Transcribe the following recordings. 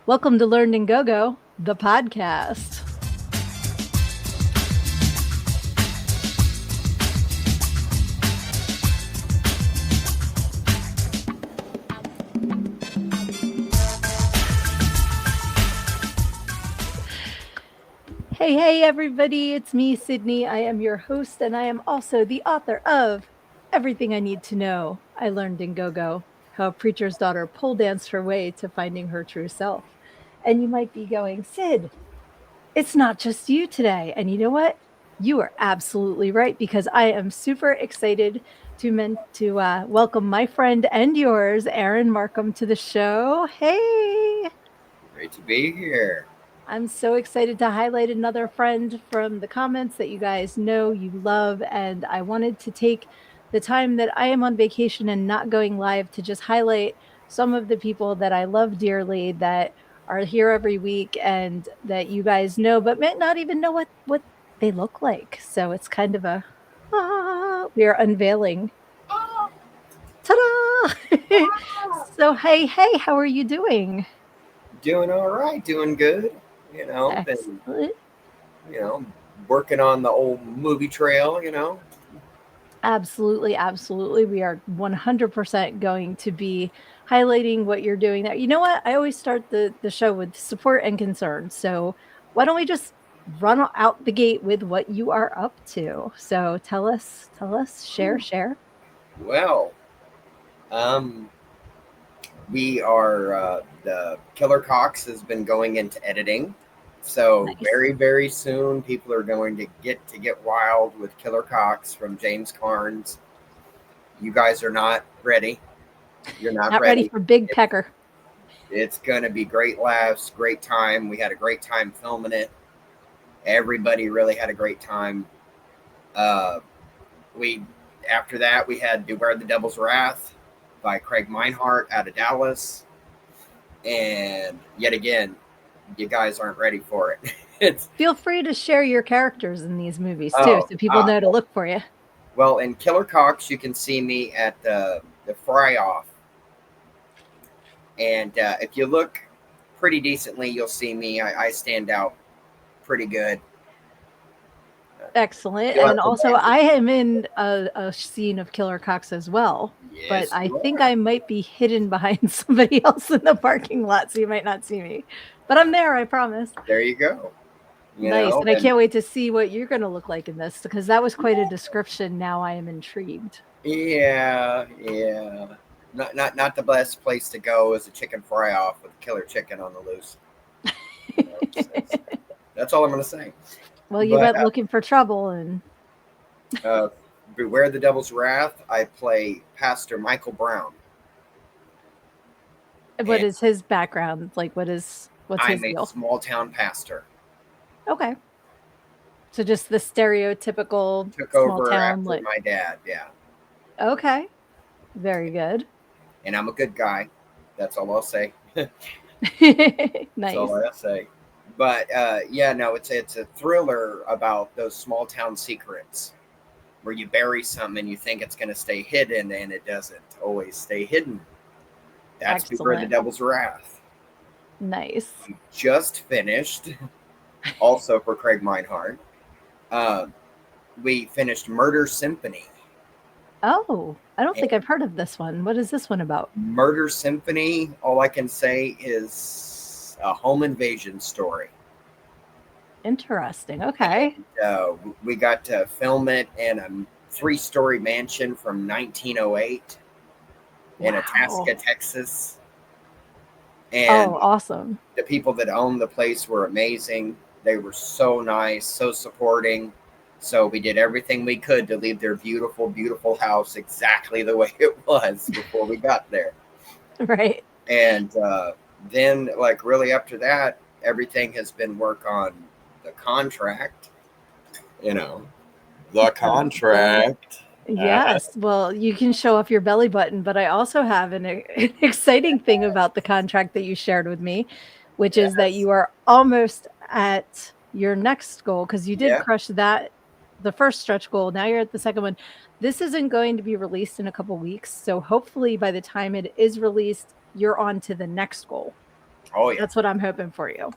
Welcome to Learned and Go-Go, the podcast. Hey, everybody. It's me, Sydney. I am your host, and I am also the author of Everything I Need to Know, I Learned in Go-Go, How a Preacher's Daughter Pole Danced Her Way to Finding Her True Self. And you might be going, Sid, it's not just you today. And you know what? You are absolutely right, because I am super excited to welcome my friend and yours, Aaron Markham, to the show. Hey! Great to be here. I'm so excited to highlight another friend from the comments that you guys know you love. And I wanted to take the time that I am on vacation and not going live to just highlight some of the people that I love dearly that are here every week and that you guys know, but may not even know what they look like. So it's kind of a, we are unveiling. Ta-da! So, hey, how are you doing? Doing all right, doing good. Been Excellent. you know working on the old movie trail. Absolutely. We are 100% going to be highlighting what you're doing there. You know what? I always start the show with support and concern. So why don't we just run out the gate with what you are up to? So tell us, share. Well, um, we are the Killer Cox has been going into editing, so Nice. very soon people are going to get wild with Killer Cox from James Carnes. You guys are not ready. You're not Not ready ready. for Big It's Pecker. it's gonna be great laughs, great time. We had a great time filming it. Everybody really had a great time. Uh, we After that we had Beware the Devil's Wrath by Craig Meinhardt out of Dallas, and yet again, you guys aren't ready for it. it's Feel free to share your characters in these movies too, oh so people know to look for you. well, in Killer Cox you can see me at the fry off, and if you look pretty decently, you'll see me. I stand out pretty good. Excellent. You'll And have to also, watch it. I am in a scene of Killer Cox as well, but Yes, I you think are. I might be hidden behind somebody else in the parking lot, so you might not see me. But I'm there, I promise. There you go. Nice. And I And can't wait to see what you're going to look like in this, because that was quite a description. Now I am intrigued. yeah. Not the best place to go is a chicken fry off with a killer chicken on the loose. That's all I'm going to say. Well, you But went looking for trouble, and uh, Beware the Devil's Wrath, I play Pastor Michael Brown, what and is his background? Like, what's his I'm a deal? small town pastor. Okay. So just the stereotypical Took small over town, after like, my dad, yeah. okay, very good. And I'm a good guy. That's all I'll say. That's Nice. all I'll say. But yeah, no, it's a thriller about those small town secrets where you bury something and you think it's going to stay hidden, and it doesn't always stay hidden. That's Beware the Excellent. Devil's Wrath. Nice. We just finished, also for Craig Meinhardt. Uh, we finished Murder Symphony. Oh, I don't And think I've heard of this one. What is this one about? Murder Symphony, all I can say is a home invasion story. Interesting. Okay. We got to film it in a three-story mansion from 1908 in Wow. Itasca, Texas. Oh, And awesome. the people that owned the place were amazing. They were so nice, so supporting. So we did everything we could to leave their beautiful house exactly the way it was before we got there. Right. And then, like, really after that, everything has been work on the contract. You know, the Okay. contract. Yes. Well, you can show off your belly button, but I also have an exciting thing about the contract that you shared with me, which is that Yes. you are almost at your next goal, because you did Yeah. crush that, the first stretch goal. Now you're at the second one. This isn't going to be released in a couple weeks. So hopefully by the time it is released, you're on to the next goal. Oh yeah. That's what I'm hoping for you.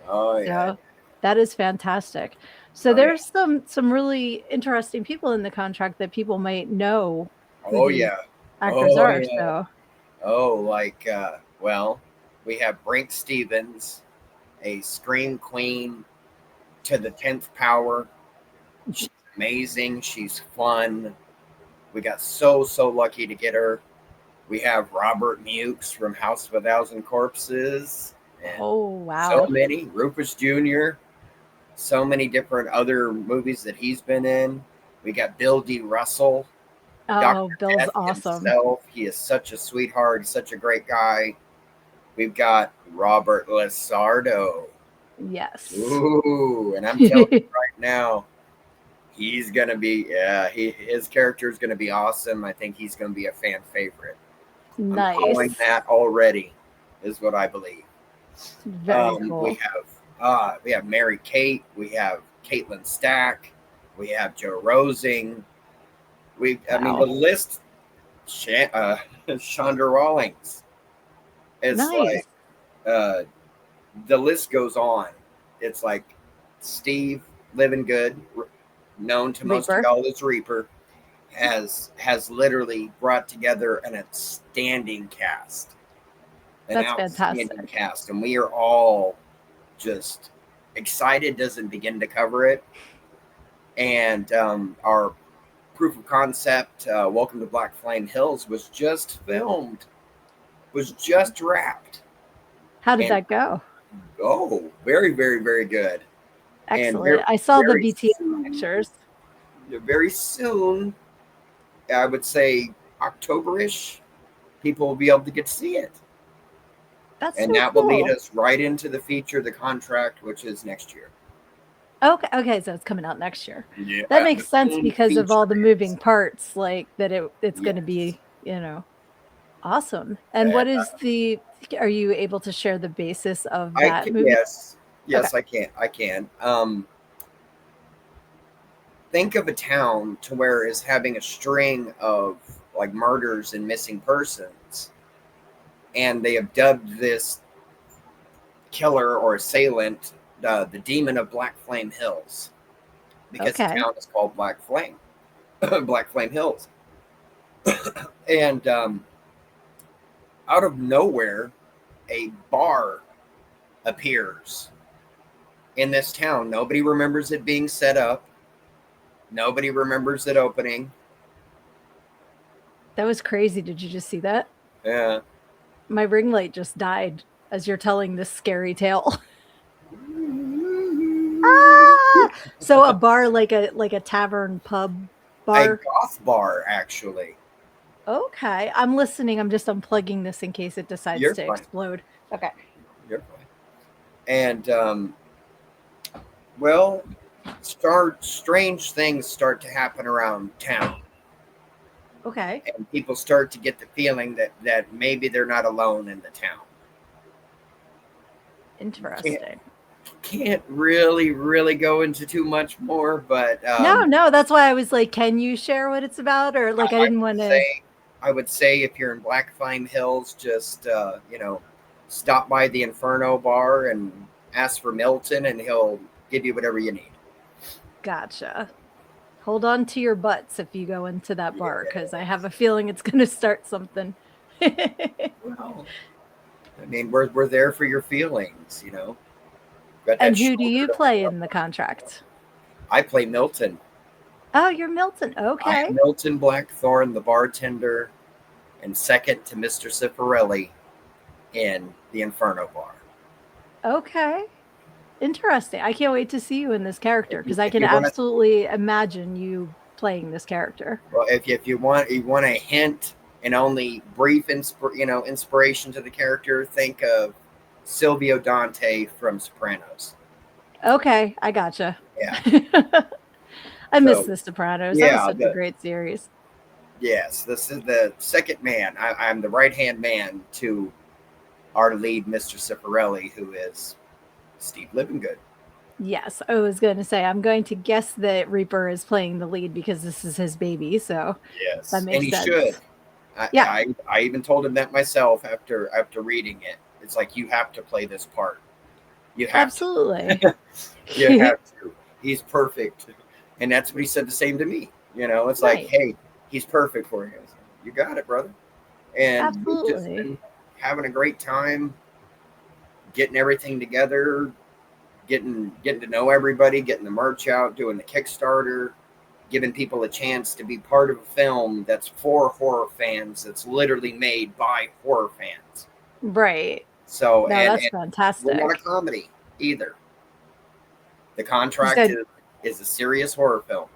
Oh yeah. So that is fantastic. So Oh yeah. there's some really interesting people in the contract that people might know who Oh these yeah. actors Oh are. yeah. So Oh, like well, we have Brink Stevens, a scream queen to the 10th power. She's amazing. She's fun. We got so lucky to get her. We have Robert Mukes from House of a Thousand Corpses, and oh so wow. many. Rufus Jr. So many different other movies that he's been in. We got Bill D. Russell, Oh, Doctor Bill's Death awesome. himself. He is such a sweetheart, such a great guy. We've got Robert Lasardo. Yes. Ooh, and I'm telling you right now, he's gonna be his character is gonna be awesome. I think he's gonna be a fan favorite. I'm calling Nice. that already, is what I believe. Very We cool. have Mary Kate, we have Caitlin Stack, we have Joe Rosing. I mean, the Wow. list. Chandra Rawlings. It's Nice. like uh, the list goes on. It's like Steve Living Good, known to most of Reaper. y'all as Reaper, has literally brought together an outstanding cast, That's fantastic. and we are all just excited. Doesn't begin to cover it, and our proof of concept, Welcome to Black Flame Hills, was just filmed, was just wrapped, How did and that go? very, very, very good, and Excellent. I saw the very BTS soon, pictures. very soon, I would say October-ish, people will be able to get to see it, That's and so that will lead cool. us right into the feature, the contract, which is next year. Okay, okay, so it's coming out next year. That Yeah, the makes sense main because of feature all the is moving parts, like that it's gonna yes. be, awesome. And what is the are you able to share the basis of I that can, movie? yes, Okay. yes, I can. I can. Think of a town to where is having a string of like murders and missing persons, and they have dubbed this killer or assailant the demon of Black Flame Hills because the Okay. town is called Black Flame, Black Flame Hills, and out of nowhere, a bar appears in this town. Nobody remembers it being set up. Nobody remembers it opening. That was crazy. Did you just see that? Yeah. My ring light just died as you're telling this scary tale. Ah! So a bar like a tavern pub A bar? goth bar, actually. Okay. I'm listening. I'm just unplugging this in case it decides You're to fine. explode. Okay. You're fine. And well, strange things start to happen around town, Okay. and people start to get the feeling that maybe they're not alone in the town. Can't Interesting. can't really go into too much more, but No, no, that's why I was like, "Can you share what it's about?" Or like I I didn't would wanna. say I would say if you're in Black Flame Hills, just stop by the Inferno bar and ask for Milton, and he'll give you whatever you need. Gotcha. Hold on to your butts if you go into that bar, because I have Yes. a feeling it's gonna start something. Well, I mean, we're there for your feelings, you know. Got that And who do shoulder you to lean play up in the on. contract? I play Milton. Oh, you're Milton. I Okay. am Milton Blackthorn, the bartender, and second to Mr. Cifarelli in the Inferno bar. Okay. Interesting. I can't wait to see you in this character because I If can you want to, absolutely imagine you playing this character. well, if you want a hint and only brief, inspiration to the character, think of Silvio Dante from Sopranos. Okay, I gotcha. Yeah. I miss So The Sopranos. That was yeah, such a great series. yes, this is the second man. I'm the right hand man to our lead, Mr. Cifarelli, who is Steve Livingood. Yes, I was gonna say, I'm going to guess that Reaper is playing the lead because this is his baby, so that Yes, and makes he should. sense. Yeah, I even told him that myself after reading it. It's like, you have to play this part. You have Absolutely. to. You have to. He's perfect. And that's what he said the same to me. It's like, Right. hey, he's perfect for you. I was like, you got it, brother. And we've just Absolutely. been having a great time getting everything together, getting to know everybody, getting the merch out, doing the Kickstarter, giving people a chance to be part of a film that's for horror fans, that's literally made by horror fans. Right. So, No, and that's we're not a fantastic. comedy either. The You contract said, is a serious horror film,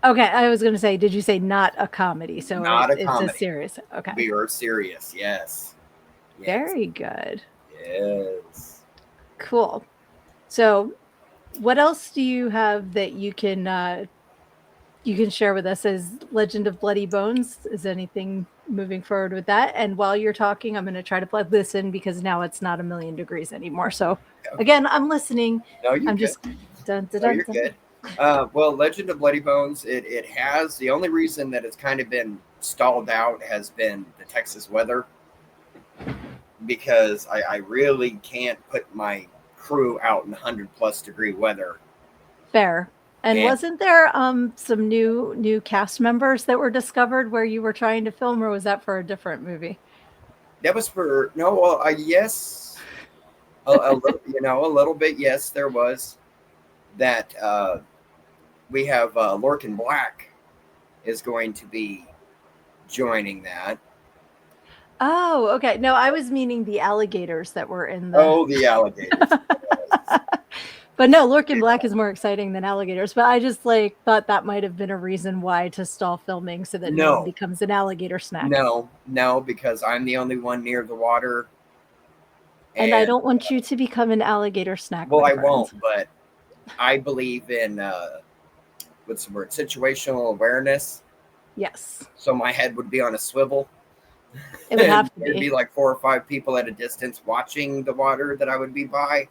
okay, I was going to say, did you say not a comedy? So not a it's a comedy. serious. Okay. We are serious. Yes. Yes. Very good. Yes. Cool. So, what else do you have that you can share with us as Legend of Bloody Bones? Is anything moving forward with that? And while you're talking, I'm going to try to plug this in because now it's not a million degrees anymore. So, again, I'm listening. No, you're I'm good. just dun dun No, dun you're dun. good. Well, Legend of Bloody Bones, it has, the only reason that it's kind of been stalled out has been the Texas weather, because I really can't put my crew out in 100+ degree weather. Fair. And And wasn't there some new cast members that were discovered where you were trying to film, or was that for a different movie? that was for, no, well, yes, a little bit. Yes, there was that. We have Lorcan Black is going to be joining that. Oh, okay. No, I was meaning the alligators that were in the Oh, the alligators. Yes. But no, Lorcan Black is more exciting than alligators. But I just like thought that might have been a reason why to stall filming so that no one No, becomes an alligator snack. no, because I'm the only one near the water. And I And, don't want you to become an alligator snack, well, my I friend. won't, but I believe in, what's the word, situational awareness. Yes, So my head would be on a swivel, it would and have to there'd be be. like 4 or 5 people at a distance watching the water that I would be by.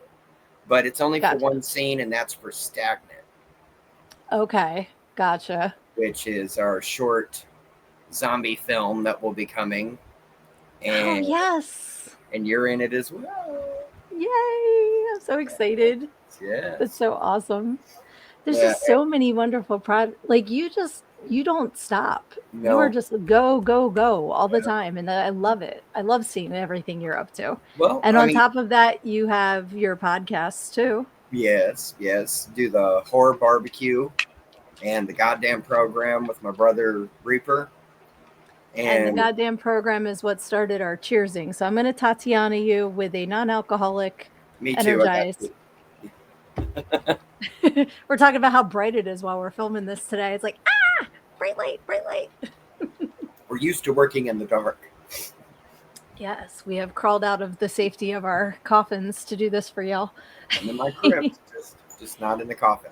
But it's only for Gotcha. one scene, and that's for Stagnant, Okay, gotcha. which is our short zombie film that will be coming. Oh, And yes. you're in it as well. Yay. I'm so excited. That's Yes. so awesome. There's Yeah. just so many wonderful like you don't stop. You are No. just go, go, go all the time. And I love it. I love seeing everything you're up to. Well, And I on mean, top of that, you have your podcasts too. yes, yes. Do the horror barbecue and the goddamn program with my brother Reaper. And the And goddamn program is what started our cheersing. So I'm going to Tatiana you with a non-alcoholic me too. I got energized. you. We're talking about how bright it is while we're filming this today. It's like, ah, bright light, bright light. We're used to working in the dark. Yes, we have crawled out of the safety of our coffins to do this for y'all. I'm in my crypt, just not in the coffin.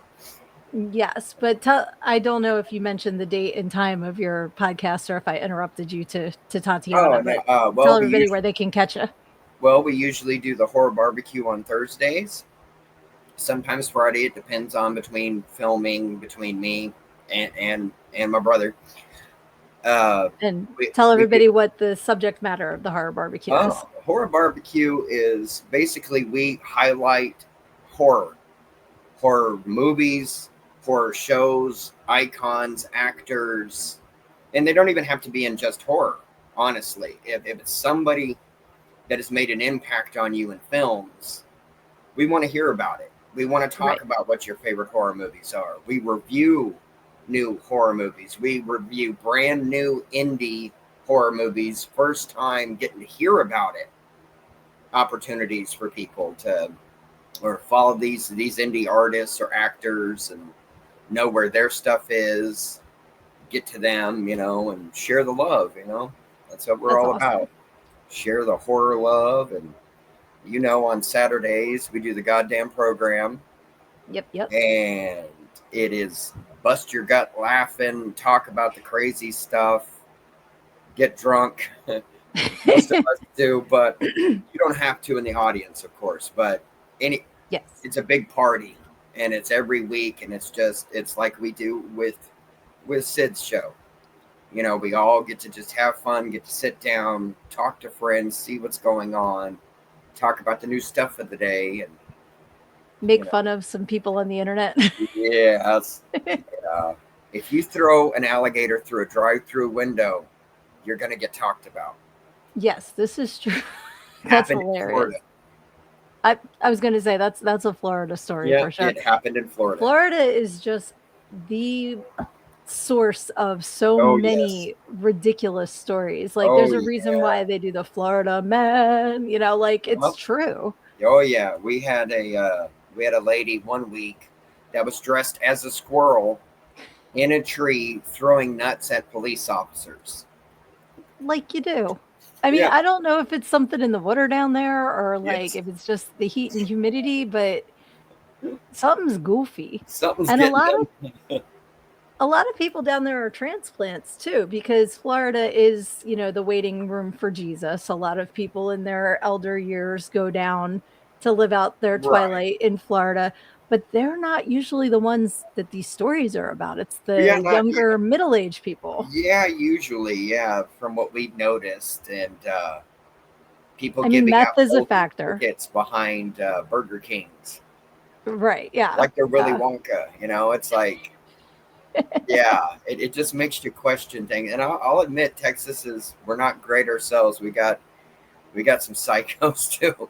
Yes, but I don't know if you mentioned the date and time of your podcast or if I interrupted you to Oh Tatiana, no. but Well, tell everybody where they can catch you. we usually do the horror barbecue on Thursdays. Sometimes Friday. It depends on between filming between me and my brother. And We tell we do. everybody what the subject matter of the horror barbecue is. Horror barbecue is basically, we highlight horror, horror movies, horror shows, icons, actors, and they don't even have to be in just horror. Honestly, if it's somebody that has made an impact on you in films, we want to hear about it. We want to talk Right. about what your favorite horror movies are. We review new horror movies. We review brand new indie horror movies, first time getting to hear about it. Opportunities for people to or follow these indie artists or actors and know where their stuff is, get to them, and share the love. That's what we're That's all awesome. about. Share the horror love. And on Saturdays we do the goddamn program, Yep, yep. and it is bust your gut laughing, talk about the crazy stuff, get drunk. Most of us do, but you don't have to in the audience, of course. But Yes. it's a big party, and it's every week, and it's like we do with Sid's show. We all get to just have fun, get to sit down, talk to friends, see what's going on, talk about the new stuff of the day, and Make fun of some people on the internet. yeah, uh, if you throw an alligator through a drive-through window, you're gonna get talked about. Yes, this is true. That's Happened in hilarious. Florida. I was gonna say that's a Florida story Yeah, for sure. it happened in Florida. Florida is just the source of so Oh yes. many ridiculous stories. Like Oh there's a reason yeah. why they do the Florida man, like it's Well, true. oh yeah. We had a lady one week that was dressed as a squirrel in a tree throwing nuts at police officers. Like you do. I mean, Yeah. I don't know if it's something in the water down there or like Yes. if it's just the heat and humidity, but something's goofy. Something's And getting them. a lot of people down there are transplants too, because Florida is, the waiting room for Jesus. A lot of people in their elder years go down to live out their Right. twilight in Florida, but they're not usually the ones that these stories are about. It's Yeah, the not younger middle-aged people. yeah, usually, yeah, from what we've noticed, and people I mean, giving meth out is a golden factor. tickets behind Burger Kings, Right, yeah, like they're Willy yeah. Wonka. It's like, yeah, it just makes you question things. And I'll admit, Texas is we're not great ourselves. We got some psychos too.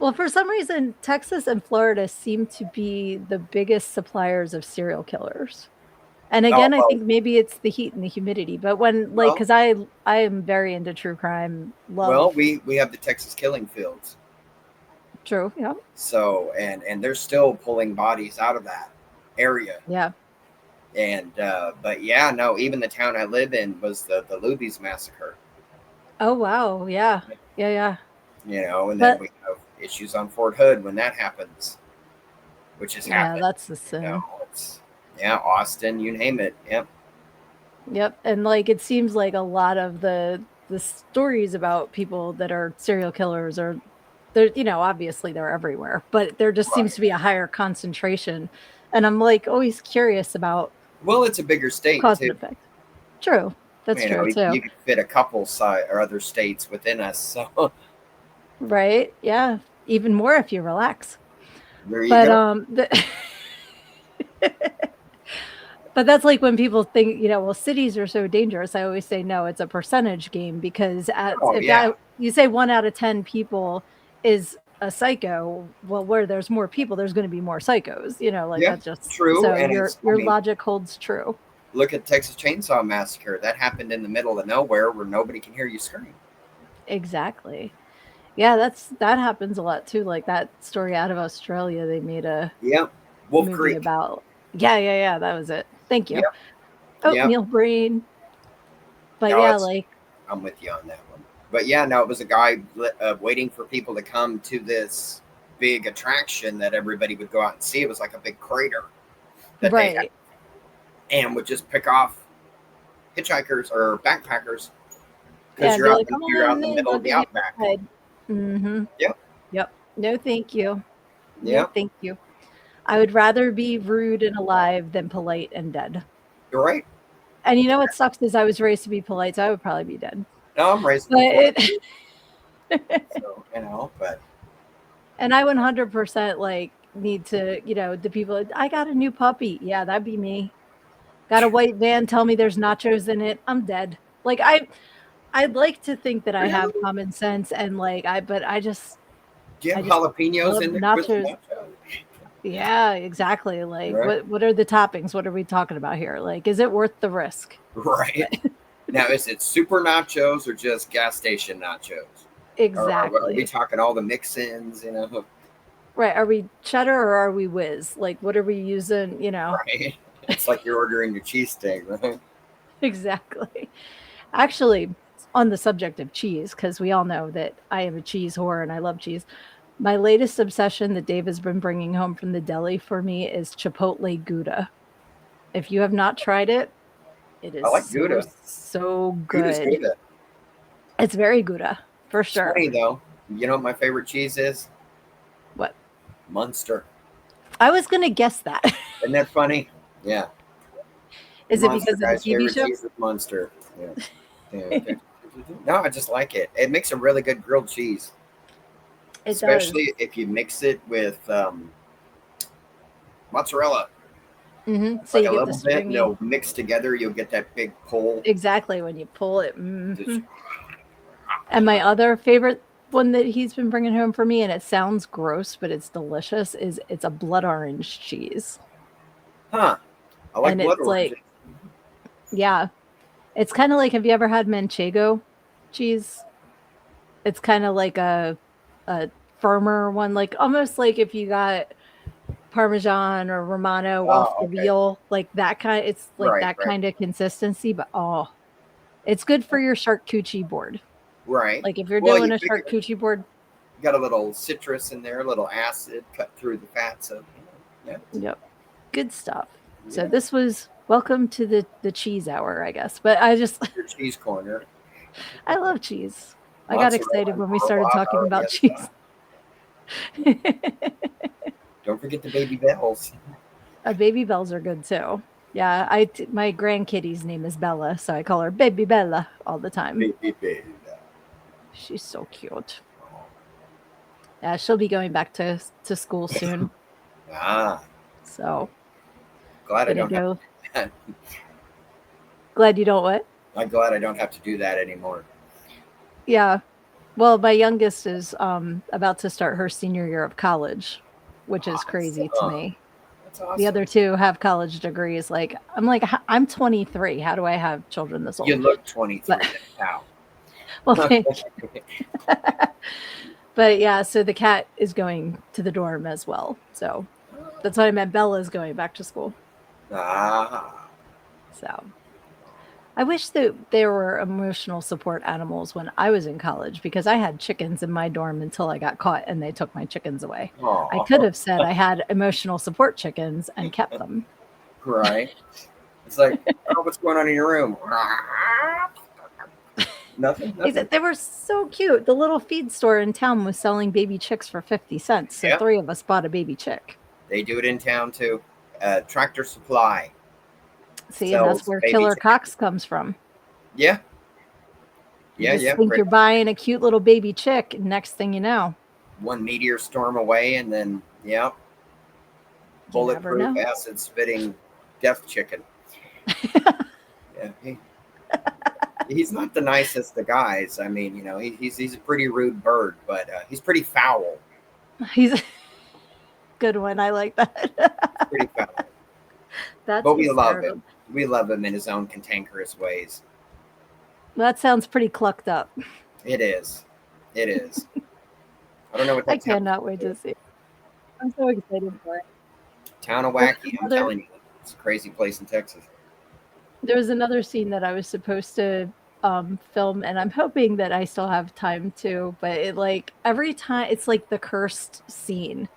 Well, for some reason, Texas and Florida seem to be the biggest suppliers of serial killers. And Oh again, I well, think maybe it's the heat and the humidity, but when like well, because I am very into true crime, well. love We have the Texas killing fields, true, yeah, so and they're still pulling bodies out of that area. yeah. And but yeah, no, even the town I live in was the Luby's massacre. Oh wow, yeah, yeah, yeah. And then But we have issues on Fort Hood when that happens, which has yeah, happened. that's the sin. It's yeah, Austin, you name it. Yep. Yep, and like it seems like a lot of the stories about people that are serial killers are they're obviously they're everywhere, but there just seems Right. to be a higher concentration, and I'm like always curious about Well, it's a bigger state cause too. and effect. True, that's true too. You could fit a couple side or other states within us. So Right? Yeah, even more if you relax. there you But, go. but that's like when people think, well, cities are so dangerous. I always say, no, it's a percentage game because Oh if yeah. you say 1 out of 10 people is a psycho, well, where there's more people, there's going to be more psychos, like Yeah. that just, True. so And I your mean, logic holds true. look at Texas Chainsaw Massacre. That happened in the middle of nowhere where nobody can hear you scream. Exactly. Yeah, that happens a lot too. Like that story out of Australia, they made a Yep. Wolf movie Creek. about. Yeah, yeah, yeah, that was it. Thank you. Yep. Yep. Oatmeal brain. But No, yeah, it's like I'm with you on that one. But yeah, no, it was a guy waiting for people to come to this big attraction that everybody would go out and see. It was like a big crater that they had, right. and would just pick off hitchhikers or backpackers Yeah, because and be like, "Come you're out in on the in, middle I'll of the give you outback. a ride." Mhm. Yep, Yep. No, thank you. No, yep, thank you. I would rather be rude and alive than polite and dead. you're right. And you know what sucks is I was raised to be polite, so I would probably be dead. No, I'm raised to But be polite it too. So but and I 100% like need to, the people, "I got a new puppy." Yeah, that'd be me. Got a white van, tell me there's nachos in it, I'm dead. Like I'd like to think that I have really, common sense and like but do you I have just jalapenos love in there with the nachos. nacho? Yeah, exactly. Like Right, what are the toppings? What are we talking about here? Like is it worth the risk? right. But Now, is it super nachos or just gas station nachos? Or are we exactly. talking all the mix-ins? Right. Are we cheddar or are we whiz? Like what are we using, Right? It's like you're ordering your cheesesteak, right? Exactly. Actually, on the subject of cheese, because we all know that I am a cheese whore and I love cheese. My latest obsession that Dave has been bringing home from the deli for me is Chipotle Gouda. If you have not tried it, it I is like so, Gouda. so Gouda's good. Gouda. It's very Gouda, for It's sure. funny though. You know what my favorite cheese is? What? Munster. I was gonna guess that. Isn't that funny? Yeah. Is it Monster because of the guy's TV favorite show? cheese is Munster. Yeah. Yeah. Okay. No, I just like it. It makes a really good grilled cheese. It does. especially if you mix it with mozzarella, So like you a get the little bit, and stringy. they'll mix together. You'll get that big pull. Exactly, when you pull it. Just, And my other favorite one that he's been bringing home for me, and it sounds gross, but it's delicious, is it's a blood orange cheese. huh? I like And blood it's like, oranges. yeah, it's kind of like, have you ever had manchego cheese? It's kind of like a firmer one, like almost like if you got Parmesan or Romano off Oh, the okay. veal, like that kind. It's like Right, that right, kind of consistency, but oh, it's good for your charcuterie board. right. Like if you're Well, doing you a figure charcuterie board, you got a little citrus in there, a little acid cut through the fats of. Yeah, yep, good stuff. So yeah. this was welcome to the cheese hour, I guess. But I just Your cheese corner, I love cheese. I got mozzarella excited and when we started burrata talking on the about other cheese. side. Don't forget the baby bells. Baby bells are good too. Yeah, my grandkitty's name is Bella, so I call her Baby Bella all the time. Baby bell. She's so cute. Yeah, she'll be going back to school soon. Ah, So glad I gonna don't have to go. do that. Glad you don't what? I'm glad I don't have to do that anymore. Yeah. Well, my youngest is about to start her senior year of college, which is crazy to Awesome. me. That's The awesome. other two have college degrees. Like I'm like I'm 23. How do I have children this You old? look But 23. How? well, thank you. But yeah, so the cat is going to the dorm as well. So that's what I meant. Bella's going back to school. Ah, So I wish that there were emotional support animals when I was in college because I had chickens in my dorm until I got caught and they took my chickens away. I could oh, have said I had emotional support chickens and kept them. right. It's like, oh, what's going on in your room? Nothing, nothing. They were so cute. The little feed store in town was selling baby chicks for 50 cents. So Yep, three of us bought a baby chick. they do it in town too. Tractor Supply See, and that's sells where baby Killer chickens. Cox comes from. Yeah, You yeah, just yeah. think you're buying a cute little baby chick, and next thing you know, One meteor storm away, and then, yeah, you never bulletproof, know. acid spitting, death chicken. Yeah, he's not the nicest of guys. I mean, he's a pretty rude bird, but he's pretty foul. He's a good one. I like He's that. pretty foul. That's But we love hysterical. him. We love him in his own cantankerous ways. That sounds pretty clucked up. It is. It is. I don't know what I that town cannot wait to see. I'm so excited for it. town of There was wacky. I'm another telling you, it's a crazy place in Texas. there was another scene that I was supposed to film, and I'm hoping that I still have time to. But it like every time it's like the cursed scene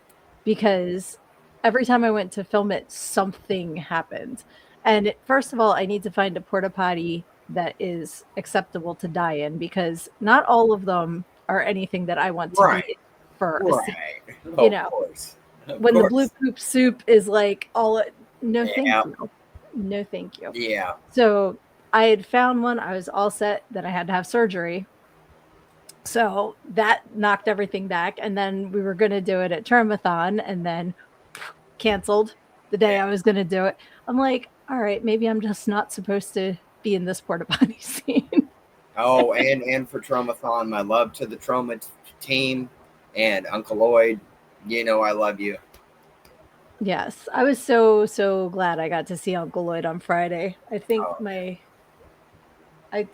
because every time I went to film it, something happened. And first of all, I need to find a porta potty that is acceptable to die in because not all of them are anything that I want to be Right. in for a scene. Right. You Of know, course. Of when the blue course. poop soup is like all, no, thank Yeah. you. No, thank you. Yeah. So I had found one. I was all set. Then I had to have surgery. So that knocked everything back. And then we were going to do it at Termathon and then canceled the day I Yeah. was going to do it. I'm like, all right, maybe I'm just not supposed to be in this porta potty scene. Oh, and for Traumathon, my love to the Trauma team and Uncle Lloyd. You know I love you. Yes, I was so glad I got to see Uncle Lloyd on Friday. I think Oh, I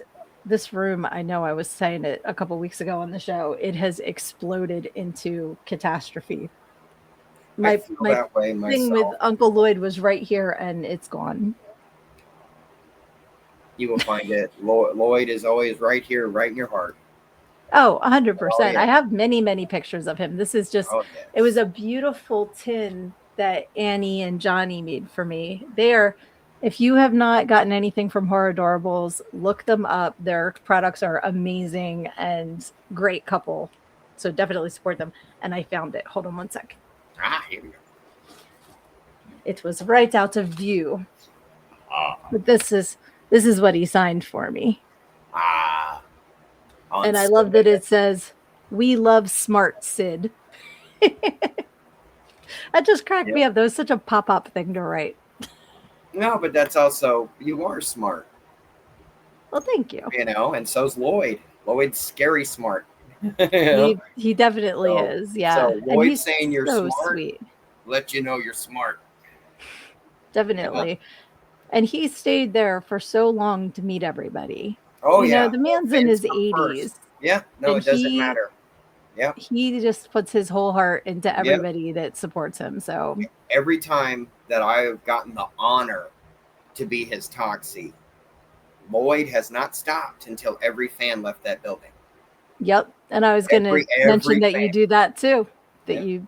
this room, I know I was saying it a couple weeks ago on the show, it has exploded into catastrophe. I My feel my that way thing with myself. Uncle Lloyd was right here and it's gone. You will find it. Lloyd is always right here, right in your heart. Oh, Oh 100%. yeah. I have many pictures of him. This is just Oh it was yes. a beautiful tin that Annie and Johnny made for me. They are if you have not gotten anything from Horror Adorables, look them up. Their products are amazing and great couple. So definitely support them. And I found it. Hold on one sec. Here we go. It was right out of view. Ah, But this is what he signed for me. ah. On And I love that it says We love smart Sid. That just cracked Yep. me up. That was such a pop-up thing to write. No, but that's also, you are smart, Well, thank you. and so's Lloyd. Lloyd's scary smart. you know? He definitely So, is, yeah. so And Lloyd he's saying you're so smart, sweet. let you know you're smart. Yeah. Definitely. And he stayed there for so long to meet everybody. Oh You know, yeah. the Well, man's in fans his come first. 80s, Yeah. No, and it doesn't matter. Yeah. he just puts his whole heart into Yep. everybody that supports him. So, Every time that I've gotten the honor to be his Toxie, Lloyd has not stopped until every fan left that building. yep. And I was going to mention Every that you fan. do that too. That Yeah.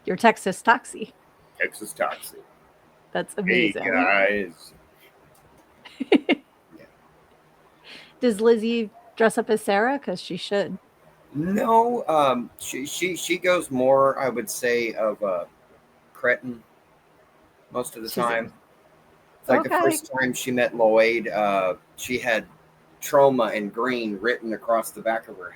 you're Texas Toxie. Texas Toxie. That's Hey amazing. guys. Yeah. Does Lizzie dress up as Sarah? Because she should. No, she goes more, I would say, of a cretin most of the She's time. It's like the okay. first time she met Lloyd, she had trauma in green written across the back of her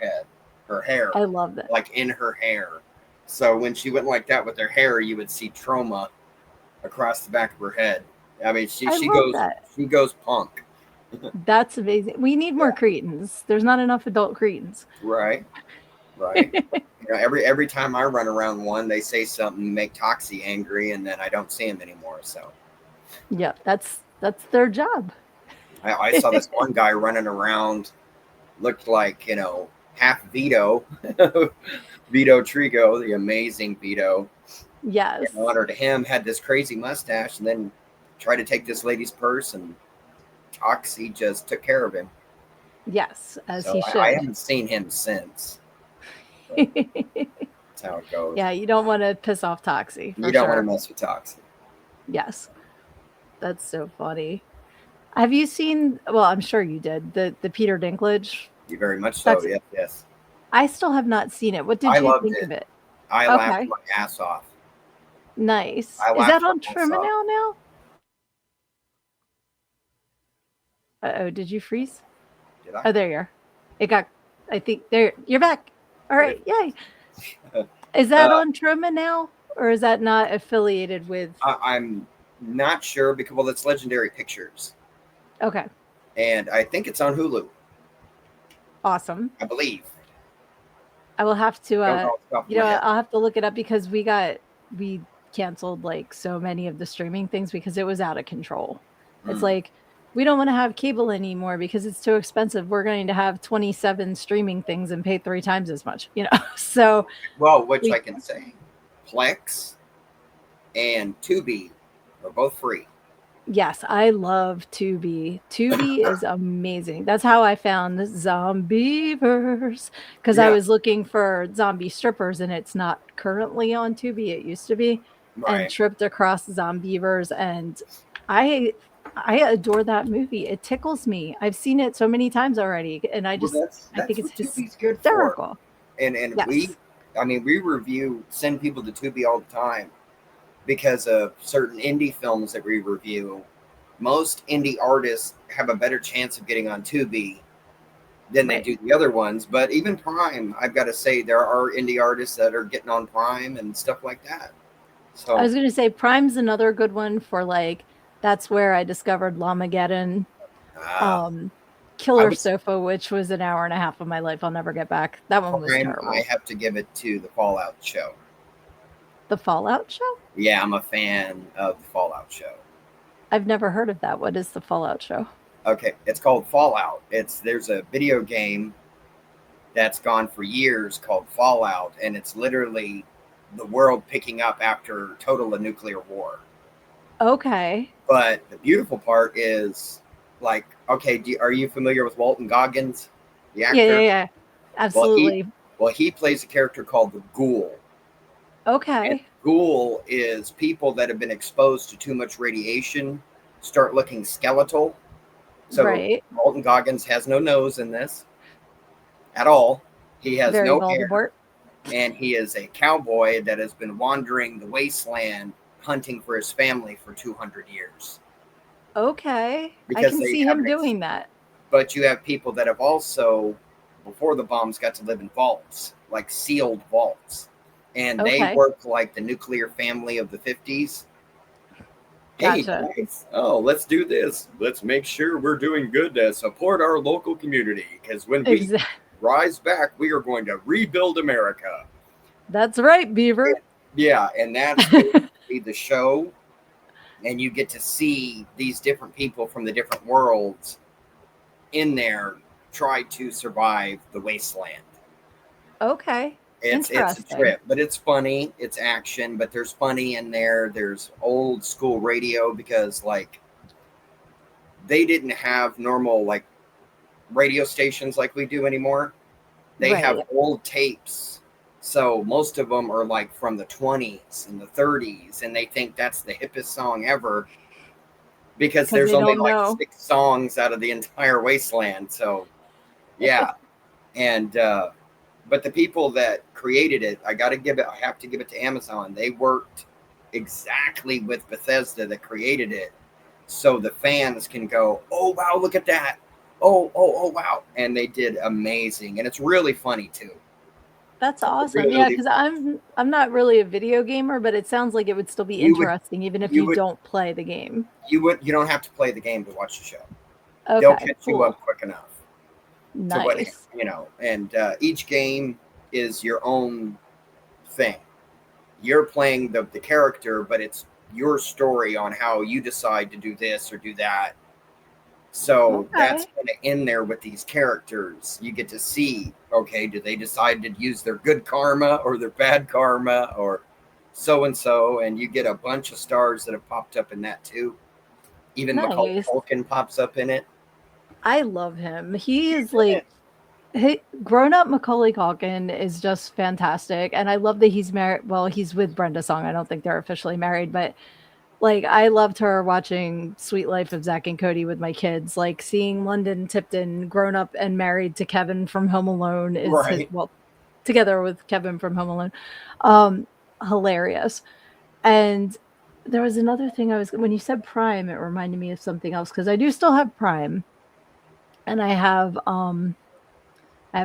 hair, I love that. like in her hair. So when she went like that with her hair, you would see trauma across the back of her head. I mean, she I she love goes that. she goes punk. That's amazing. We need more cretins. There's not enough adult cretins. Right, right. Every time I run around one, they say something make Toxie angry, and then I don't see him anymore. So Yeah, that's their job. I saw this one guy running around, looked like half Vito, Vito Trigo, the amazing Vito. Yes. In honor to him, had this crazy mustache, and then tried to take this lady's purse, and Toxie just took care of him. Yes, as So he I should. haven't seen him since. But that's how it goes. Yeah, you don't want to piss off Toxie You for don't want to sure. mess with Toxie. Yes. That's so funny. Have you seen, well, I'm sure you did, the Peter Dinklage You very much so. Toxie? Yes, yes. I still have not seen it. What I did you loved think it. of it? I laughed Okay. my ass off. Nice. I Is that laughed my on ass off. Terminal now? Uh-oh, did you freeze? Did I? Oh, there you are. It got, I think, there, you're back. All right, yay. Is that uh, on Truma now? Or is that not affiliated with? I'm not sure because it's Legendary Pictures, Okay, and I think it's on Hulu. awesome. I believe. I will have to, Don't know off the top of my head. I'll have to look it up because we canceled like so many of the streaming things because it was out of control. It's like, we don't want to have cable anymore because it's too expensive. We're going to have 27 streaming things and pay 3 times as much, So Well, which we I can say, Plex and Tubi are both free. Yes, I love Tubi. Tubi is amazing. That's how I found Zombievers because I Yeah, was looking for zombie strippers and it's not currently on Tubi. It used to be, and right. tripped across Zombievers and I I adore that movie. It tickles me. I've seen it so many times already, and Well, I think that's it's what Tubi's good for. hysterical. And Yes. we send people to Tubi all the time because of certain indie films that we review. Most indie artists have a better chance of getting on Tubi than they Right. do the other ones. But even Prime, I've got to say, there are indie artists that are getting on Prime and stuff like that. I So, was going to say Prime's another good one for like that's where I discovered Lamageddon. uh, Um, I Killer would Sofa, which was an hour and a half of my life I'll never get back. That one was Prime. I terrible. have to give it to the Fallout show. The Fallout show? Yeah, I'm a fan of the Fallout show. I've never heard of that. What is the Fallout show? Okay, it's called Fallout. There's a video game that's gone for years called Fallout, and it's literally the world picking up after total nuclear war. Okay. But the beautiful part is, like, okay, are you familiar with Walton Goggins, the Yeah, yeah, actor? yeah. Well, Absolutely. he plays a character called the Ghoul. And Okay. Ghoul is people that have been exposed to too much radiation start looking skeletal. So Right. Walton Goggins has no nose in this at all. He has Very no hair, Voldemort. and he is a cowboy that has been wandering the wasteland hunting for his family for 200 years. Okay. I Because can they see him haven't, doing that. but you have people that have also before the bombs got to live in vaults, like sealed vaults, and they Okay. work like the nuclear family of the 50s. Hey Gotcha. guys, oh, let's do this. Let's make sure we're doing good to support our local community because when we Exactly. rise back, we are going to rebuild America. That's right, And, Beaver. yeah, and that's basically the show. And you get to see these different people from the different worlds in there try to survive the wasteland. Okay. It's a Interesting. trip, but it's funny. It's action, but there's funny in there. There's old school radio because like they didn't have normal like radio stations like we do anymore. They have Right. old tapes. So most of them are like from the 20s and the 30s, and they think that's the hippest song ever because Because there's they only don't like know. 6 songs out of the entire wasteland. So yeah, and but the people that created it, I have to give it to Amazon. They worked exactly with Bethesda that created it, so the fans can go, "Oh wow, look at that! Oh wow!" And they did amazing, and it's really funny too. That's It's awesome. Yeah, really because I'm not really a video gamer, but it sounds like it would still be you would interesting even if you you would don't play the game. you don't have to play the game to watch the show. They'll Okay, catch you cool. up quick enough to what Nice. and each game is your own thing. You're playing the character, but it's your story on how you decide to do this or do that. So that's Okay. kind of in there with these characters. You get to see, okay, do they decide to use their good karma or their bad karma or so and so, and you get a bunch of stars that have popped up in that too. Even Macaulay Nice. Culkin pops up in it. I love him. He is like grown up Macaulay Culkin is just fantastic. And I love that he's married. Well, he's with Brenda Song. I don't think they're officially married, but like I loved her watching Sweet Life of Zach and Cody with my kids. Like seeing London Tipton grown up and married to Kevin from Home Alone is his Right. well, together with Kevin from Home Alone. Um, Hilarious. And there was another thing I was when you said Prime, it reminded me of something else because I do still have Prime and I have